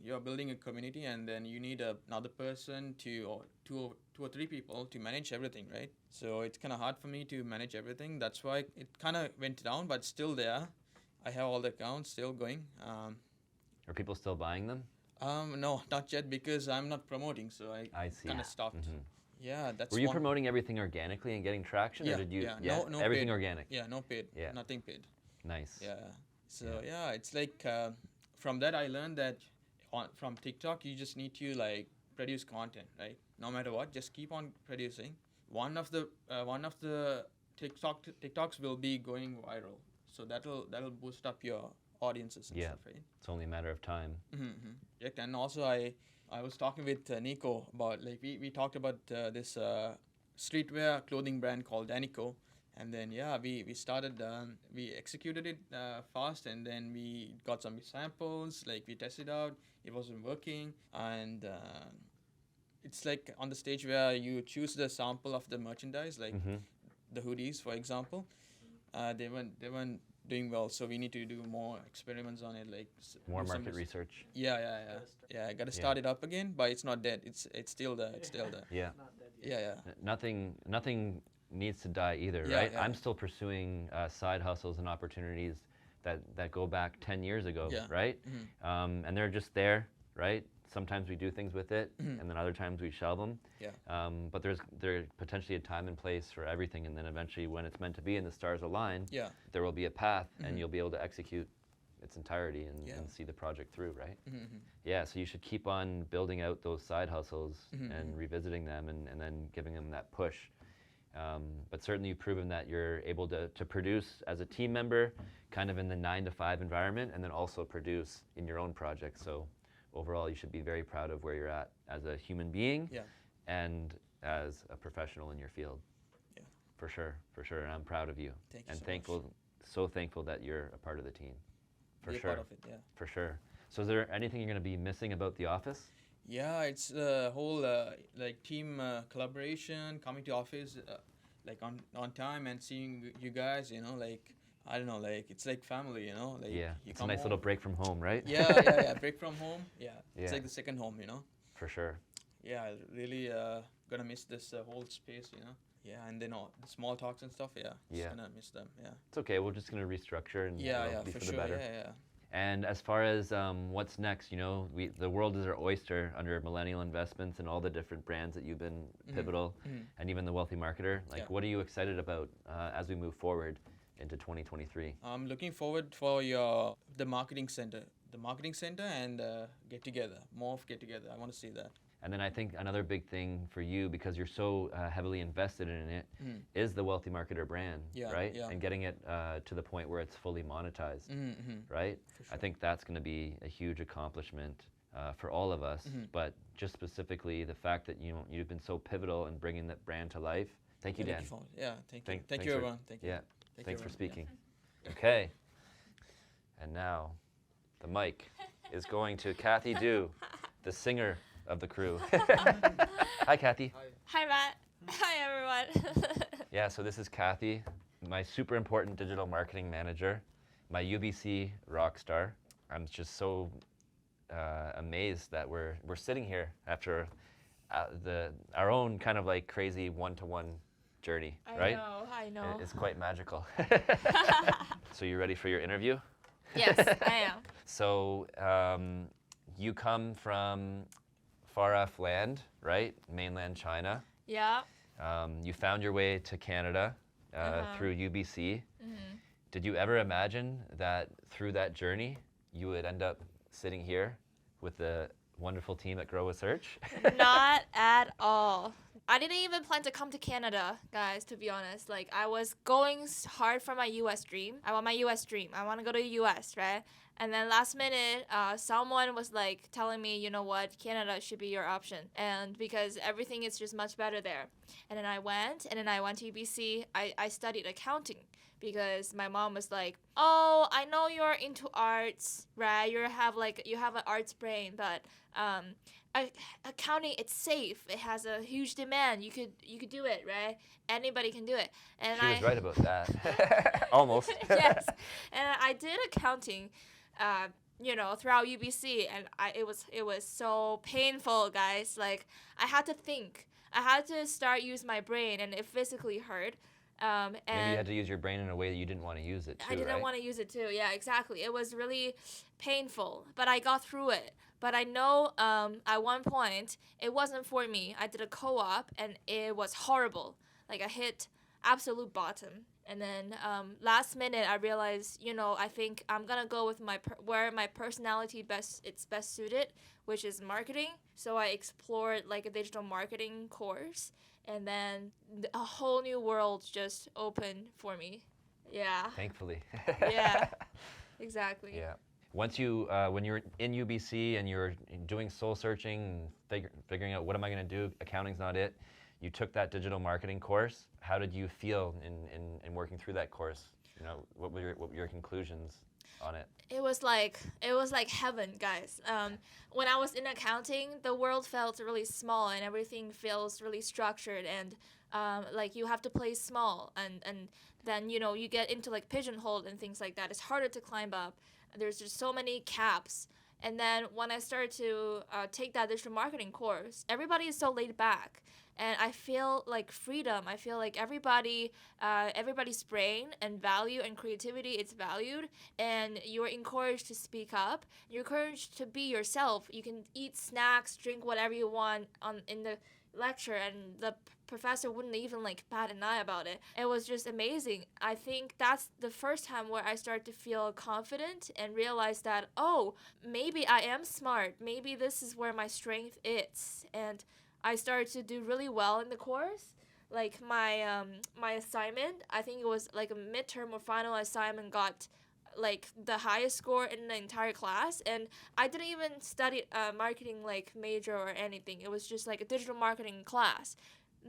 a community, and then you need another person or two or three people to manage everything, right? So it's kind of hard for me to manage everything. That's why it kind of went down, but still there. I have all the accounts still going. Are people still buying them? No, not yet because I'm not promoting, so I see. kind of stopped. Yeah, that's Were you one. promoting everything organically and getting traction, Yeah, or did you? yeah, no everything paid. organic. Yeah, no paid. Yeah. Nothing paid. Nice. Yeah. So yeah, it's like from that I learned that from TikTok you just need to like produce content, right? No matter what, just keep on producing. One of the TikToks will be going viral, so that'll boost up your audiences and Yeah. stuff, right? It's only a matter of time. Yeah, and also I was talking with Nico about like we talked about this streetwear clothing brand called Danico, and then yeah we started we executed it fast, and then we got some samples, like we tested out, it wasn't working, and it's like on the stage where you choose the sample of the merchandise, like the hoodies for example, they weren't doing well, so we need to do more experiments on it, like More do some market research. yeah, I gotta start it up again, but it's not dead, it's still there, Yeah. yeah. Nothing needs to die either, Yeah, right? yeah. I'm still pursuing side hustles and opportunities that go back 10 years ago, Yeah. right? And they're just there, right? Sometimes we do things with it, and then other times we shelve them. Yeah. But there's potentially a time and place for everything, and then eventually, when it's meant to be and the stars align, Yeah. there will be a path, and you'll be able to execute its entirety and, Yeah. and see the project through, right? Yeah, so you should keep on building out those side hustles and revisiting them, and then giving them that push. But certainly you've proven that you're able to produce as a team member, kind of in the 9 to 5 environment, and then also produce in your own project. So overall, you should be very proud of where you're at as a human being Yeah. and as a professional in your field. Yeah. For sure. And I'm proud of you. Thank you And so thankful, so thankful that you're a part of the team. For Be a sure. part of it, yeah. For sure. So is there anything you're going to be missing about the office? Yeah, it's the whole like team collaboration, coming to office like on time and seeing you guys, like I don't know, like it's like family, like Yeah. you It's a come nice little home. break from home, right? Yeah, break from home. Yeah, Yeah. it's like the second home, For sure. Yeah, I really gonna miss this whole space, Yeah, and then all the small talks and stuff. Yeah, Yeah. just gonna miss them. Yeah. It's okay. We're just going to restructure and Yeah, it'll be for for sure. the better. Yeah. And as far as what's next, the world is our oyster under Millennial Investments and all the different brands that you've been pivotal, and even the Wealthy Marketer. Like, Yeah. what are you excited about as we move forward into 2023? I'm looking forward for the marketing center, and get together, more of get together. I want to see that. And then I think another big thing for you, because you're so heavily invested in it, is the Wealthy Marketer brand, Yeah, right? yeah. And getting it to the point where it's fully monetized, Mm-hmm. right? For sure. I think that's going to be a huge accomplishment for all of us. But just specifically the fact that you've been so pivotal in bringing that brand to life. Thank you, Dan. Thank you, Thank thank thanks you, for- everyone. Thank you. Yeah, Thank thanks you, for everyone. speaking. Okay. And now the mic is going to Kathy Du, the singer of the crew. Hi, Kathy. Hi, Matt. Hi, everyone. Yeah, so this is Kathy, my super important digital marketing manager, my UBC rock star. I'm just so amazed that we're sitting here after our own kind of like crazy one-to-one journey, right? I know. It's quite magical. So you ready for your interview? Yes, I am. So you come from far off land, right? Mainland China. Yeah. You found your way to Canada through UBC. Did you ever imagine that through that journey you would end up sitting here with the wonderful team at Grow with Search? Not at all. I didn't even plan to come to Canada, guys, to be honest. Like, I was going hard for my US dream. I want my US dream. I want to go to the US, right? And then last minute, someone was like telling me, you know what, Canada should be your option. And because everything is just much better there. And then I went to UBC. I studied accounting because my mom was like, oh, I know you're into arts, right? You have an arts brain, but accounting, it's safe. It has a huge demand. You could do it, right? Anybody can do it. And She was right about that. Almost. Yes, and I did accounting, throughout UBC, and it was so painful, guys. Like, I had to think. I had to start use my brain, and it physically hurt. And Maybe you had to use your brain in a way that you didn't want to use it too, I didn't right? want to use it too. Yeah, exactly. It was really painful, but I got through it. But I know at one point it wasn't for me. I did a co-op and it was horrible. Like I hit absolute bottom. And then last minute I realized, I think I'm gonna go with where my personality it's best suited, which is marketing. So I explored like a digital marketing course, and then a whole new world just opened for me. Yeah. Thankfully. Yeah. Exactly. Yeah. Once you, when you were in UBC and you were doing soul searching and figuring out what am I going to do, accounting's not it, you took that digital marketing course. How did you feel in working through that course? What were your conclusions on it? It was like heaven, guys. When I was in accounting, the world felt really small and everything feels really structured, and like you have to play small, and then you get into like pigeonholed and things like that. It's harder to climb up. There's just so many caps. And then when I started to take that digital marketing course, everybody is so laid back, and I feel like freedom. I feel like everybody's brain and value and creativity is valued, and you're encouraged to speak up. You're encouraged to be yourself. You can eat snacks, drink whatever you want in the lecture, and the professor wouldn't even like bat an eye about it. It was just amazing. I think that's the first time where I started to feel confident and realize that, oh, maybe I am smart. Maybe this is where my strength is. And I started to do really well in the course. Like my assignment, I think it was like a midterm or final assignment, got like the highest score in the entire class, and I didn't even study marketing like major or anything. It was just like a digital marketing class.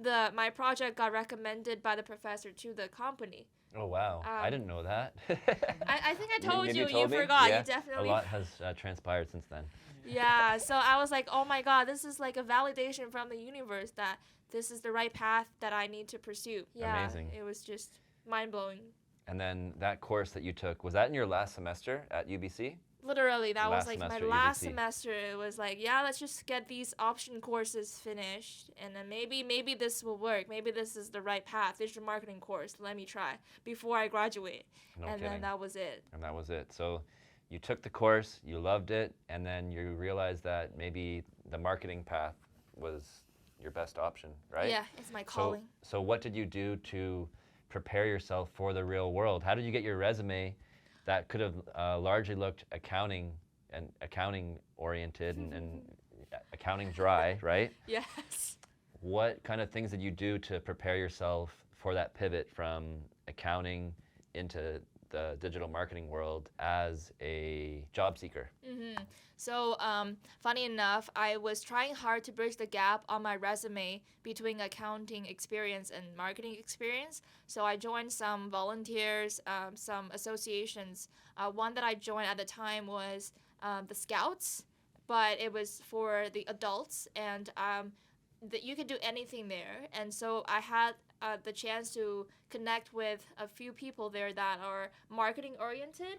My project got recommended by the professor to the company. Oh wow, I didn't know that. I think I told Maybe you. told You me? forgot. Yeah, You definitely. A lot has transpired since then. Yeah. So I was like, oh my god, this is like a validation from the universe that this is the right path that I need to pursue. Yeah. Amazing. It was just mind blowing. And then that course that you took, was that in your last semester at UBC? Literally, that was Last like my semester at last UBC. semester. It was like, yeah, let's just get these option courses finished, and then maybe this will work. Maybe this is the right path. Digital marketing course. Let me try before I graduate. No And kidding. then that was it. And that was it. So you took the course, you loved it, and then you realized that maybe the marketing path was your best option, right? Yeah, it's my calling. So what did you do to prepare yourself for the real world? How did you get your resume that could have largely looked accounting oriented and accounting dry, right? Yes. What kind of things did you do to prepare yourself for that pivot from accounting into the digital marketing world as a job seeker? So, funny enough, I was trying hard to bridge the gap on my resume between accounting experience and marketing experience. So I joined some volunteers, some associations. One that I joined at the time was the Scouts, but it was for the adults, and that you could do anything there. And so I had the chance to connect with a few people there that are marketing oriented.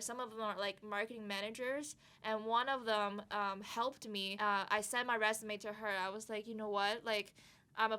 Some of them are like marketing managers, and one of them helped me. I sent my resume to her. I was like, you know what, like, I'm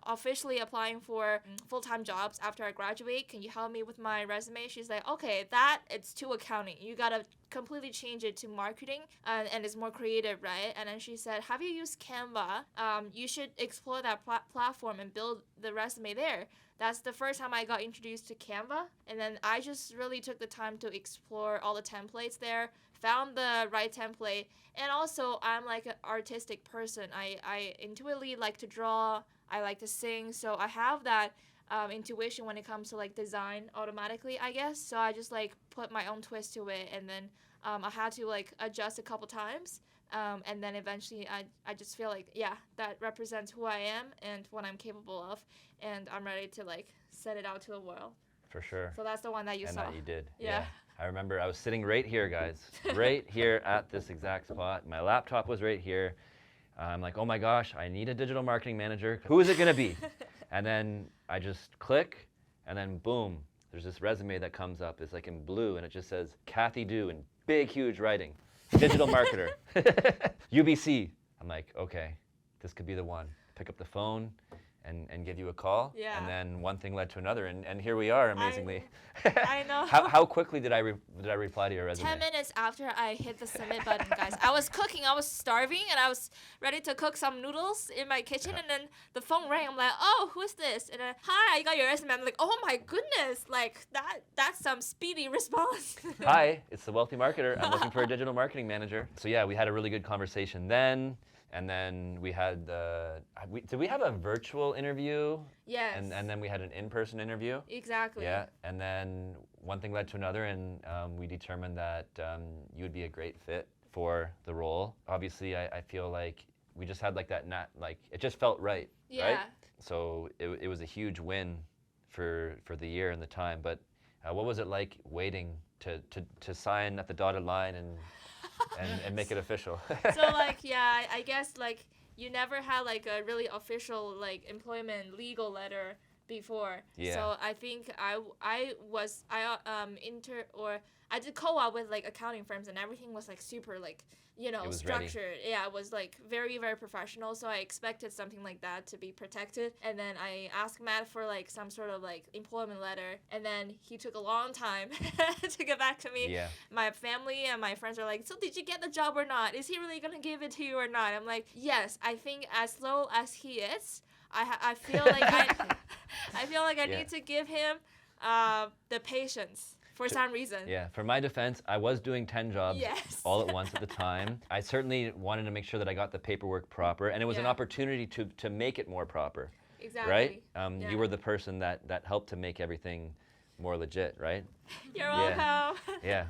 officially applying for full-time jobs after I graduate. Can you help me with my resume? She's like, okay, it's too accounting. You gotta completely change it to marketing, and it's more creative, right? And then she said, have you used Canva? You should explore that platform and build the resume there. That's the first time I got introduced to Canva, and then I just really took the time to explore all the templates there, found the right template, and also I'm like an artistic person. I intuitively like to draw, I like to sing, so I have that intuition when it comes to like design automatically, I guess. So I just like put my own twist to it, and then I had to like adjust a couple times, and then eventually I just feel like, yeah, that represents who I am and what I'm capable of, and I'm ready to like set it out to the world. For sure. So that's the one that you And saw. that you did. Yeah. I remember I was sitting right here, guys, right here at this exact spot. My laptop was right here. I'm like, oh my gosh, I need a digital marketing manager. Who is it going to be? And then I just click, and then boom, there's this resume that comes up. It's like in blue, and it just says Kathy Du in big, huge writing. Digital marketer. UBC. I'm like, okay, this could be the one. Pick up the phone, and give you a call. Yeah. And then one thing led to another, and here we are, amazingly. I know. How quickly did I reply to your resume? 10 minutes after I hit the submit button, guys. I was cooking, I was starving, and I was ready to cook some noodles in my kitchen, and then the phone rang. I'm like, oh, who's this? And then, hi, I got your resume. I'm like, oh my goodness, like that's some speedy response. Hi, it's the Wealthy Marketer. I'm looking for a digital marketing manager. So yeah, we had a really good conversation then. And then we had did we have a virtual interview? Yes. And then we had an in-person interview. Exactly. Yeah. And then one thing led to another, and we determined that you would be a great fit for the role. Obviously, I feel like we just had like that it just felt right. Yeah. Right? So it was a huge win for the year and the time. But what was it like waiting to sign at the dotted line and make it official? So like, yeah, I guess like you never had like a really official like employment legal letter before. Yeah. So I think I did co-op with like accounting firms, and everything was like super like, you know, It was ready. structured. Yeah, it was like very, very professional. So I expected something like that to be protected. And then I asked Matt for like some sort of like employment letter, and then he took a long time to get back to me. Yeah. My family and my friends are like, so did you get the job or not? Is he really gonna give it to you or not? I'm like, yes, I think as slow as he is, I feel like I feel like I Yeah. need to give him the patience for some reason. Yeah, for my defense, I was doing 10 jobs Yes. all at once at the time. I certainly wanted to make sure that I got the paperwork proper, and it was an Yeah. opportunity to make it more proper, Exactly. right? Yeah. You were the person that helped to make everything more legit, right? You're Yeah. welcome. Yeah.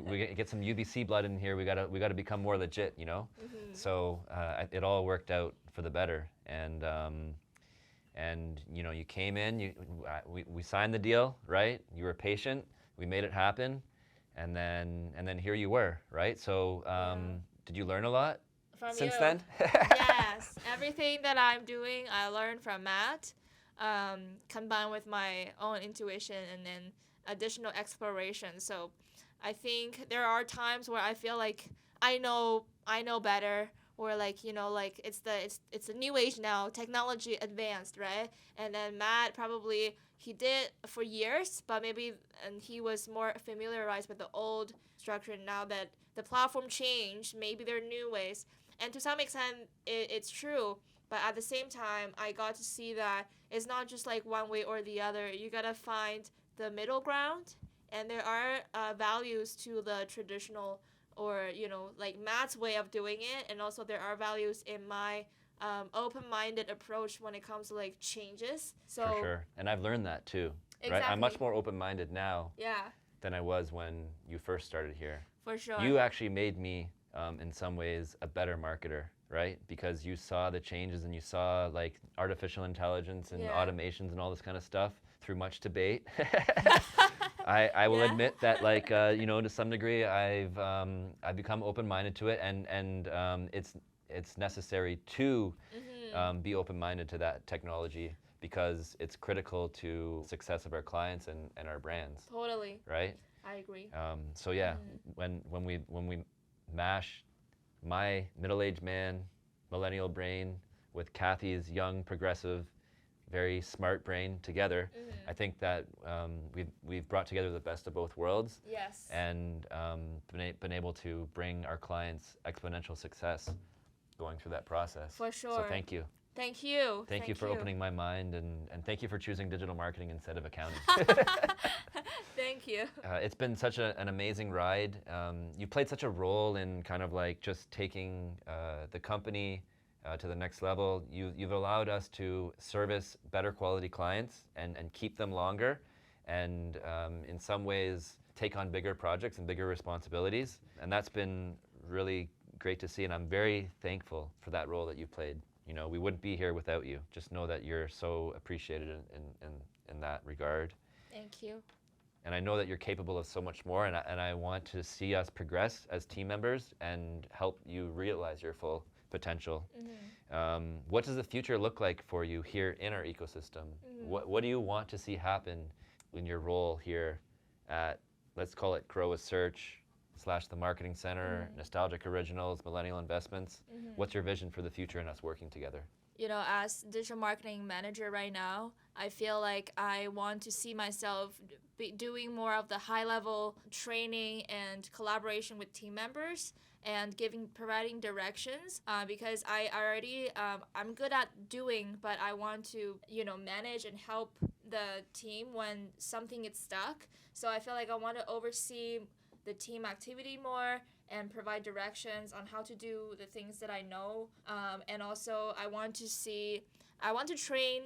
We get some UBC blood in here. We gotta become more legit, you know. Mm-hmm. So it all worked out for the better, and you know, you came in. We signed the deal, right? You were patient. We made it happen, and then here you were, right? So did you learn a lot From since you. then? Yes, everything that I'm doing, I learned from Matt, combined with my own intuition and then additional exploration. So I think there are times where I feel like I know better, or like, you know, like it's a new age now, technology advanced, right? And then Matt probably he did for years, but maybe and he was more familiarized with the old structure. Now that the platform changed, maybe there are new ways. And to some extent, it's true. But at the same time, I got to see that it's not just like one way or the other. You gotta find the middle ground, and there are values to the traditional, or you know, like Matt's way of doing it, and also there are values in my open-minded approach when it comes to like changes. So For sure, and I've learned that too. Right? I'm much Exactly. more open-minded now yeah, than I was when you first started here. for sure. You actually made me, in some ways, a better marketer, right? Because you saw the changes and you saw like artificial intelligence and Yeah. automations and all this kind of stuff through much debate. I will Yeah. admit that, like, you know, to some degree, I've become open-minded to it, and it's necessary to be open-minded to that technology, because it's critical to success of our clients and our brands, Totally, right? I agree. So yeah, when we mash my middle-aged man, millennial brain with Kathy's young, progressive, very smart brain together, I think that we've brought together the best of both worlds, Yes. and been able to bring our clients exponential success going through that process. For So sure. thank you. Thank you. Thank you for opening my mind, and thank you for choosing digital marketing instead of accounting. Thank you. It's been such an amazing ride. You played such a role in kind of like just taking the company to the next level. You've allowed us to service better quality clients and keep them longer, and in some ways take on bigger projects and bigger responsibilities. And that's been really great to see, and I'm very thankful for that role that you played. You know, we wouldn't be here without you. Just know that you're so appreciated in that regard. Thank you. And I know that you're capable of so much more, and I want to see us progress as team members and help you realize your full potential. What does the future look like for you here in our ecosystem? What do you want to see happen in your role here at, let's call it Grow a Search / the Marketing Center, Nostalgic Originals, Millennial Investments? What's your vision for the future and us working together? as digital marketing manager right now, I feel like I want to see myself be doing more of the high level training and collaboration with team members and providing directions, because I already I'm good at doing, but I want to manage and help the team when something gets stuck. So I feel like I want to oversee the team activity more and provide directions on how to do the things that I know. And also I want to train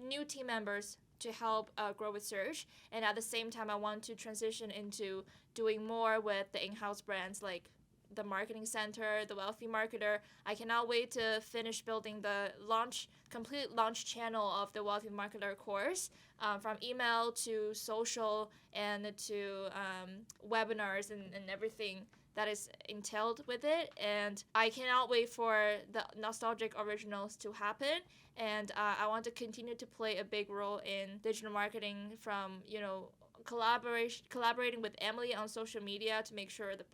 new team members to help grow with Surge. And at the same time, I want to transition into doing more with the in-house brands like the marketing center, the wealthy marketer. I cannot wait to finish building the complete launch channel of the wealthy marketer course, from email to social and to webinars and everything that is entailed with it. And I cannot wait for the nostalgic originals to happen. And I want to continue to play a big role in digital marketing, from collaborating with Emily on social media to make sure the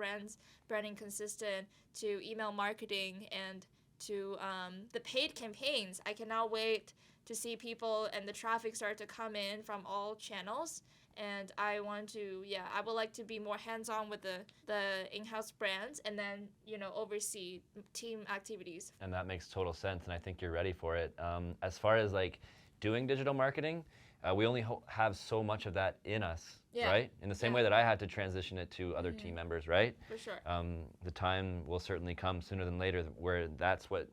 branding consistent, to email marketing, and to the paid campaigns. I cannot wait to see people and the traffic start to come in from all channels. And I would like to be more hands-on with the in-house brands, and then oversee team activities. And that makes total sense, and I think you're ready for it. As far as like doing digital marketing, we only have so much of that in us, Yeah. right? In the same Yeah. way that I had to transition it to other team members, right? For sure. The time will certainly come sooner than later where that's what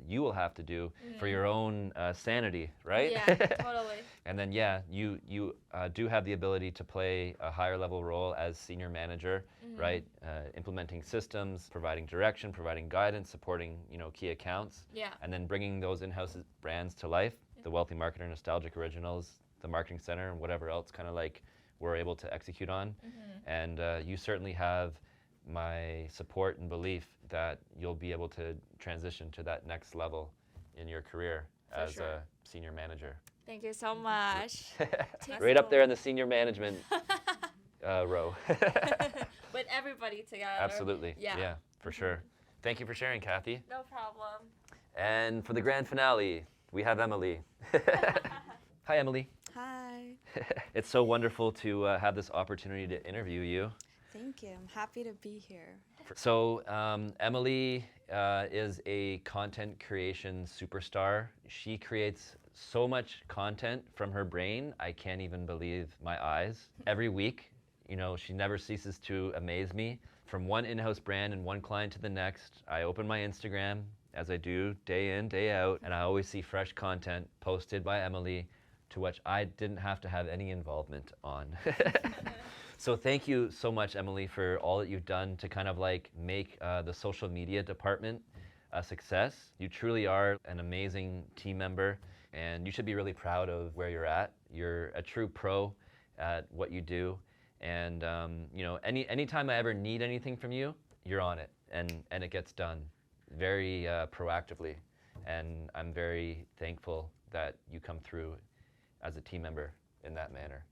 you will have to do for your own sanity, right? Yeah, totally. And then, you do have the ability to play a higher level role as senior manager, right? Implementing systems, providing direction, providing guidance, supporting key accounts, Yeah. and then bringing those in-house brands to life. The Wealthy Marketer, Nostalgic Originals, the Marketing Center, and whatever else kind of like we're able to execute on. And you certainly have my support and belief that you'll be able to transition to that next level in your career as sure. a senior manager. Thank you so much. Right up there in the senior management row. With everybody together. Absolutely. Yeah. Yeah, for sure. Thank you for sharing, Kathy. No problem. And for the grand finale, we have Emily. Hi, Emily. Hi. It's so wonderful to have this opportunity to interview you. Thank you. I'm happy to be here. So Emily is a content creation superstar. She creates so much content from her brain, I can't even believe my eyes. Every week, she never ceases to amaze me. From one in-house brand and one client to the next, I open my Instagram, as I do day in, day out, and I always see fresh content posted by Emily to which I didn't have to have any involvement on. So thank you so much, Emily, for all that you've done to kind of like make the social media department a success. You truly are an amazing team member, and you should be really proud of where you're at. You're a true pro at what you do, and anytime I ever need anything from you, you're on it, and it gets done very proactively, and I'm very thankful that you come through as a team member in that manner.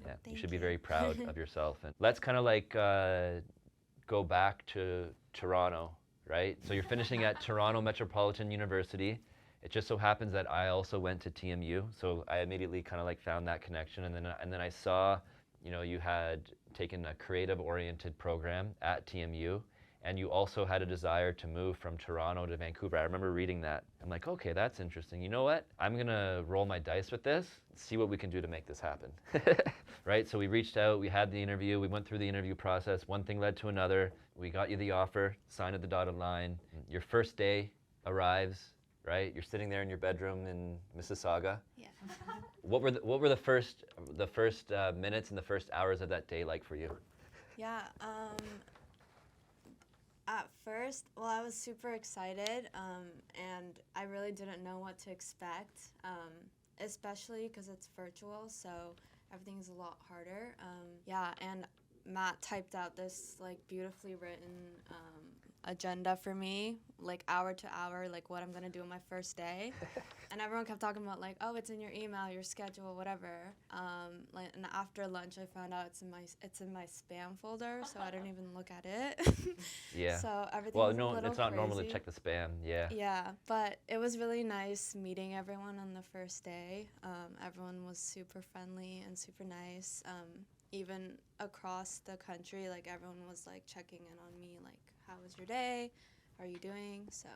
Yeah, you should be very proud of yourself. And let's kind of like go back to Toronto, right? So you're finishing at Toronto Metropolitan University. It just so happens that I also went to TMU, so I immediately kind of like found that connection, and then I saw, you had taken a creative-oriented program at TMU. And you also had a desire to move from Toronto to Vancouver. I remember reading that. I'm like, okay, that's interesting. You know what? I'm gonna roll my dice with this, see what we can do to make this happen. Right? So we reached out, we had the interview, we went through the interview process. One thing led to another. We got you the offer, signed at the dotted line. Your first day arrives, right? You're sitting there in your bedroom in Mississauga. Yeah. What were the first minutes and the first hours of that day like for you? Yeah. At first, I was super excited, and I really didn't know what to expect, especially because it's virtual, so everything's a lot harder. And Matt typed out this beautifully written agenda for me, like hour to hour, like what I'm gonna do on my first day. And everyone kept talking about like, oh, it's in your email, your schedule, whatever. And after lunch, I found out it's in my spam folder, so I didn't even look at it. Yeah. So everything Well, was a no, little it's not normal to crazy. check the spam. Yeah. Yeah, but it was really nice meeting everyone on the first day. Everyone was super friendly and super nice. Even across the country, like everyone was like checking in on me, like, how was your day? How are you doing? So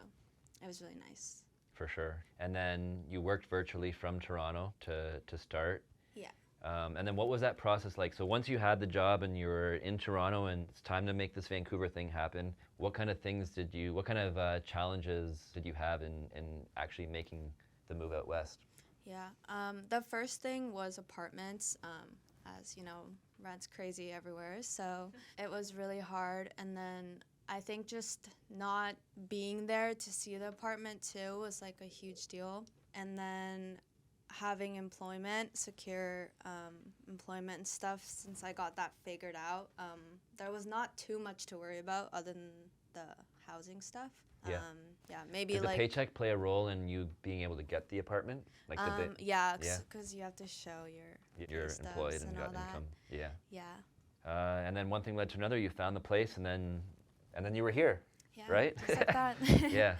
it was really nice. For sure. And then you worked virtually from Toronto to start. Yeah. And then what was that process like? So once you had the job and you were in Toronto and it's time to make this Vancouver thing happen, what kind of challenges did you have in actually making the move out west? Yeah. The first thing was apartments. As you know, rent's crazy everywhere. So it was really hard. And then I think just not being there to see the apartment too was like a huge deal. And then having secure employment and stuff, since I got that figured out, there was not too much to worry about other than the housing stuff. Yeah. Yeah, maybe Did like the paycheck play a role in you being able to get the apartment? Like yeah, yeah. because you have to show your you're pay stubs employed and all got that. income. Yeah. Yeah. And then one thing led to another. You found the place, and then you were here, Yeah, right? just like that. Yeah.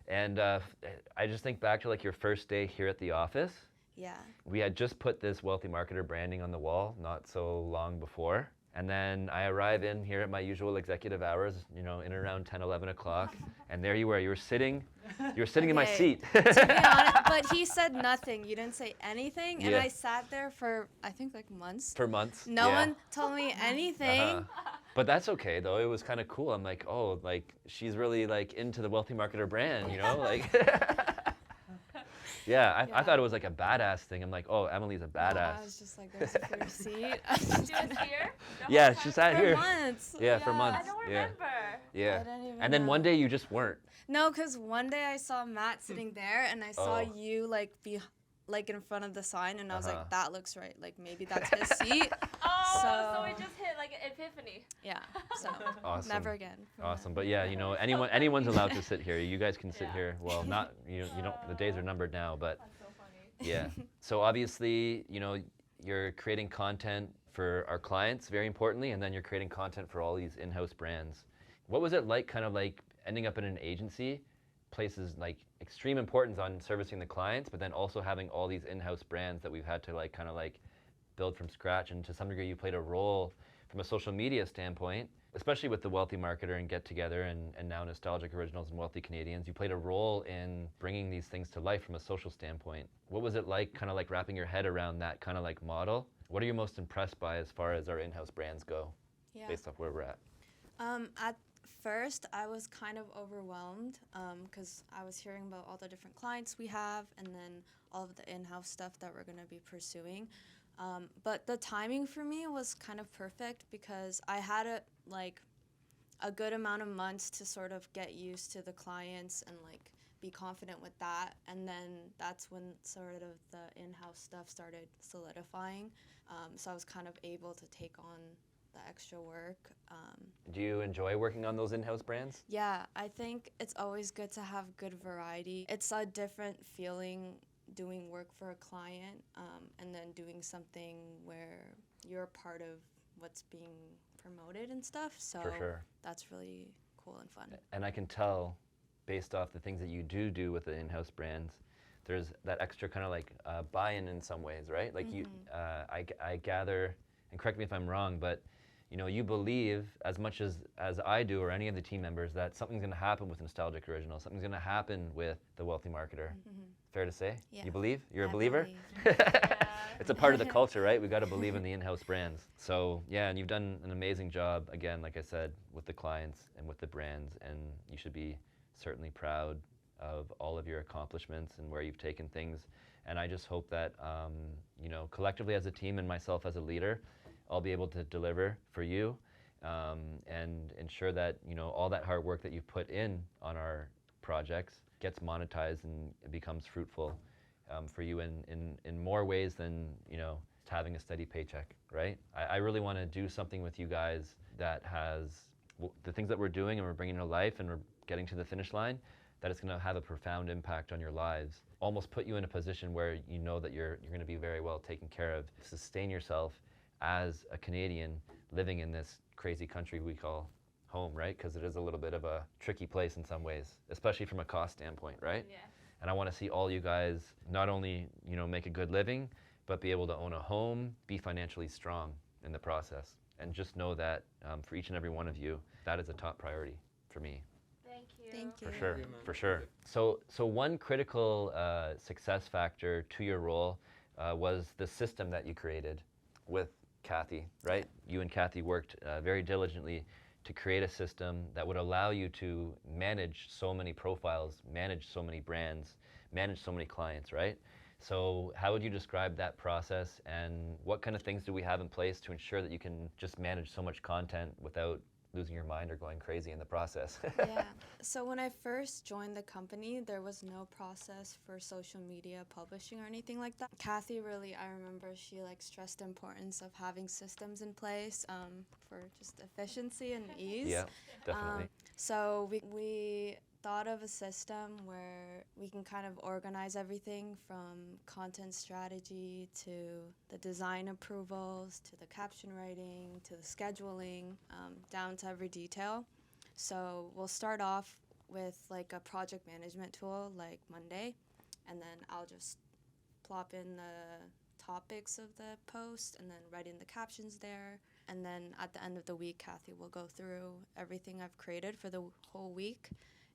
And I just think back to like your first day here at the office. Yeah. We had just put this wealthy marketer branding on the wall not so long before. And then I arrive in here at my usual executive hours, in and around 10, 11 o'clock. And there you were. You were sitting in my Okay. seat. To be honest, but he said nothing. You didn't say anything, and Yeah. I sat there for I think like months. For months. No yeah. one told me anything. Uh-huh. But that's okay though. It was kind of cool. I'm like, oh, like she's really like into the wealthy marketer brand, like. Yeah, I thought it was like a badass thing. I'm like, oh, Emily's a No, badass. I was just like, there's a free seat. I was just She was here? The Yeah, whole she time? sat for here. months. Yeah, for months. I don't Yeah. remember. Yeah. I didn't even And then one know. day you just weren't. No, because one day I saw Matt sitting there, and I saw Oh. you like be like in front of the sign, and I was Uh-huh. like, that looks right. Like maybe that's his seat. Oh, so So- it just hit like an epiphany. Yeah. So Awesome. never again. Awesome. But yeah, anyone's allowed to sit here. You guys can sit here. Well, not you don't. The days are numbered now, but That's so funny. yeah. So obviously, you're creating content for our clients, very importantly, and then you're creating content for all these in-house brands. What was it like, kind of like ending up in an agency, places like extreme importance on servicing the clients, but then also having all these in-house brands that we've had to like kind of like build from scratch, and to some degree you played a role from a social media standpoint, especially with the Wealthy Marketer and Get Together and now Nostalgic Originals and Wealthy Canadians. You played a role in bringing these things to life from a social standpoint. What was it like, kind of like wrapping your head around that kind of like model? What are you most impressed by as far as our in-house brands go, Yeah. based off where we're at? At first, I was kind of overwhelmed because I was hearing about all the different clients we have and then all of the in-house stuff that we're going to be pursuing. But the timing for me was kind of perfect because I had a good amount of months to sort of get used to the clients and like be confident with that. And then that's when sort of the in-house stuff started solidifying. So I was kind of able to take on the extra work. Do you enjoy working on those in-house brands? Yeah, I think it's always good to have good variety. It's a different feeling doing work for a client and then doing something where you're part of what's being promoted and stuff. So For sure. that's really cool and fun. And I can tell, based off the things that you do with the in-house brands, there's that extra kind of like buy-in in some ways, right? Like I gather, and correct me if I'm wrong, but you believe as much as I do or any of the team members that something's going to happen with Nostalgic Original, something's going to happen with the Wealthy Marketer. Fair to say? Yeah. You believe? You're a I believer? believe. It's a part of the culture, right? We got to believe in the in-house brands. So yeah, and you've done an amazing job, again, like I said, with the clients and with the brands, and you should be certainly proud of all of your accomplishments and where you've taken things. And I just hope that, collectively as a team and myself as a leader, I'll be able to deliver for you and ensure that, all that hard work that you've put in on our projects gets monetized and it becomes fruitful for you in more ways than, having a steady paycheck, right? I really want to do something with you guys that has the things that we're doing and we're bringing to life and we're getting to the finish line, that it's going to have a profound impact on your lives. Almost put you in a position where you know that you're going to be very well taken care of, sustain yourself as a Canadian living in this crazy country we call home, right? Because it is a little bit of a tricky place in some ways, especially from a cost standpoint, right? Yeah. And I want to see all you guys not only, make a good living, but be able to own a home, be financially strong in the process. And just know that for each and every one of you, that is a top priority for me. Thank you. Thank you. For sure, you, man. for sure. So one critical success factor to your role was the system that you created with Kathy, right? You and Kathy worked very diligently to create a system that would allow you to manage so many profiles, manage so many brands, manage so many clients, right? So how would you describe that process, and what kind of things do we have in place to ensure that you can just manage so much content without losing your mind or going crazy in the process? Yeah. So when I first joined the company, there was no process for social media publishing or anything like that. Kathy really, I remember she stressed the importance of having systems in place for just efficiency and ease. Yeah, definitely. So we thought of a system where we can kind of organize everything from content strategy to the design approvals to the caption writing to the scheduling, down to every detail. So we'll start off with a project management tool like Monday, and then I'll just plop in the topics of the post and then write in the captions there. And then at the end of the week, Kathy will go through everything I've created for the whole week,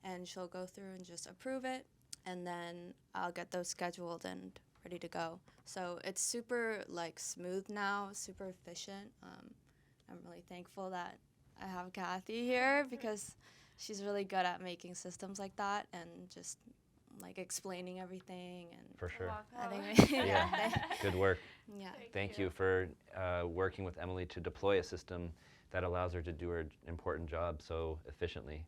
and she'll go through and just approve it, and then I'll get those scheduled and ready to go. So it's super smooth now, super efficient. I'm really thankful that I have Kathy here because she's really good at making systems like that and just explaining everything. And For sure. I think Yeah. Good work. yeah. Thank you for working with Emily to deploy a system that allows her to do her important job so efficiently.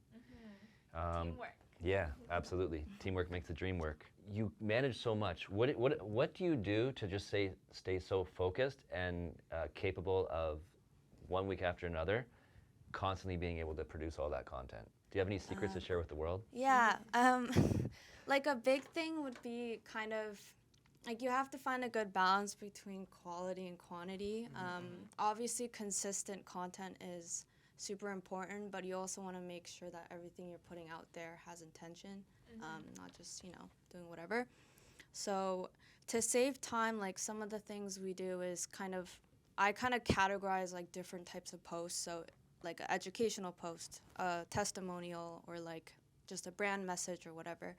Teamwork. Yeah, absolutely. Teamwork makes the dream work. You manage so much. What do you do to just stay so focused and capable of 1 week after another, constantly being able to produce all that content? Do you have any secrets to share with the world? Yeah. A big thing would be kind of you have to find a good balance between quality and quantity. Obviously, consistent content is super important, but you also want to make sure that everything you're putting out there has intention, not just doing whatever. So to save time, some of the things we do is I categorize different types of posts. So an educational post, a testimonial, or just a brand message or whatever.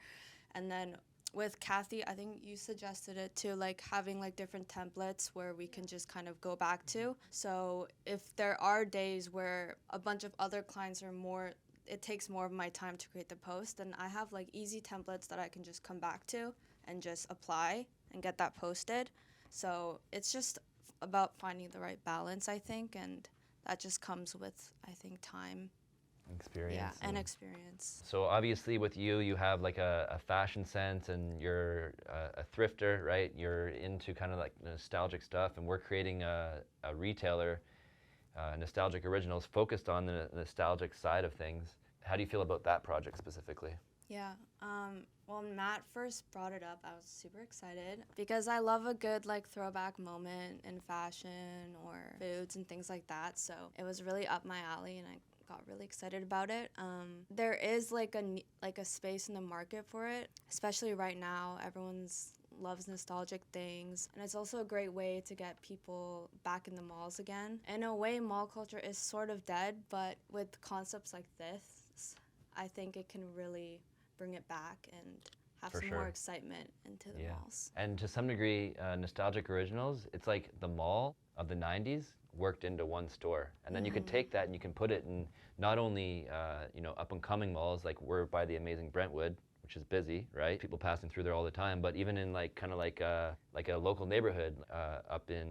And then with Kathy, I think you suggested it too, having different templates where we can just kind of go back to. So if there are days where a bunch of other clients are it takes more of my time to create the post, then I have easy templates that I can just come back to and just apply and get that posted. So it's just about finding the right balance, I think, and that just comes with, I think, time. Experience. Yeah, and experience. So obviously with you have a fashion sense, and you're a thrifter, right? You're into kind of nostalgic stuff, and we're creating a retailer, Nostalgic Originals, focused on the nostalgic side of things. How do you feel about that project specifically? Yeah. Well, Matt first brought it up, I was super excited because I love a good throwback moment in fashion or foods and things like that. So it was really up my alley, and I got really excited about it. There is a space in the market for it, especially right now. Everyone's loves nostalgic things, and it's also a great way to get people back in the malls again. In a way, mall culture is sort of dead, but with concepts like this, I think it can really bring it back and have For some sure. more excitement into the malls. And to some degree, Nostalgic Originals, it's like the mall of the 90s worked into one store. And then you can take that and you can put it in not only up and coming malls, like we're by the amazing Brentwood, which is busy, right? People passing through there all the time, but even in kind of like a local neighborhood up in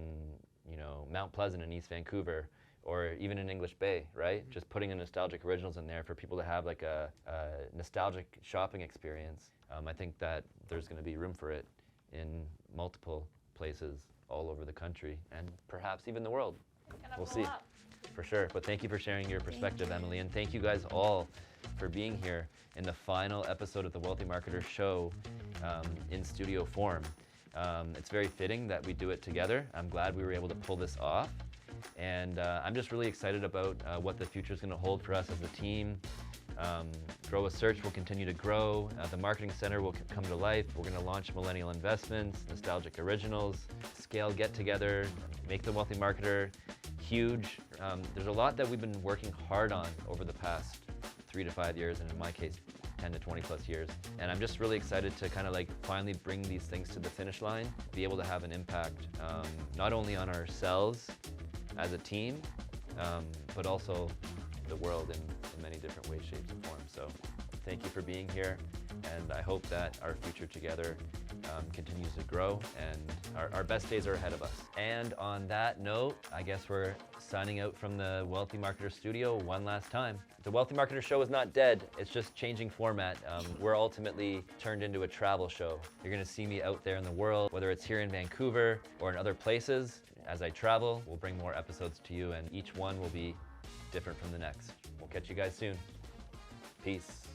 Mount Pleasant in East Vancouver, or even in English Bay, right? Just putting a Nostalgic Originals in there for people to have a nostalgic shopping experience. I think that there's going to be room for it in multiple places all over the country, and perhaps even the world. Gonna We'll pull see. up. for sure. But thank you for sharing your perspective, Emily, and thank you guys all for being here in the final episode of the Wealthy Marketer Show in studio form. It's very fitting that we do it together. I'm glad we were able to pull this off. And I'm just really excited about what the future is going to hold for us as a team. Grow a Search will continue to grow. The Marketing Center will come to life. We're going to launch Millennial Investments, Nostalgic Originals, Scale Get Together, make the Wealthy Marketer huge. There's a lot that we've been working hard on over the past 3 to 5 years, and in my case, 10 to 20 plus years. And I'm just really excited to kind of like finally bring these things to the finish line, be able to have an impact not only on ourselves as a team, but also the world in many different ways, shapes, and forms. So thank you for being here, and I hope that our future together continues to grow, and our best days are ahead of us. And on that note, I guess we're signing out from the Wealthy Marketer Studio one last time. The Wealthy Marketer Show is not dead, it's just changing format. We're ultimately turned into a travel show. You're gonna see me out there in the world, whether it's here in Vancouver or in other places. As I travel, we'll bring more episodes to you, and each one will be different from the next. We'll catch you guys soon. Peace.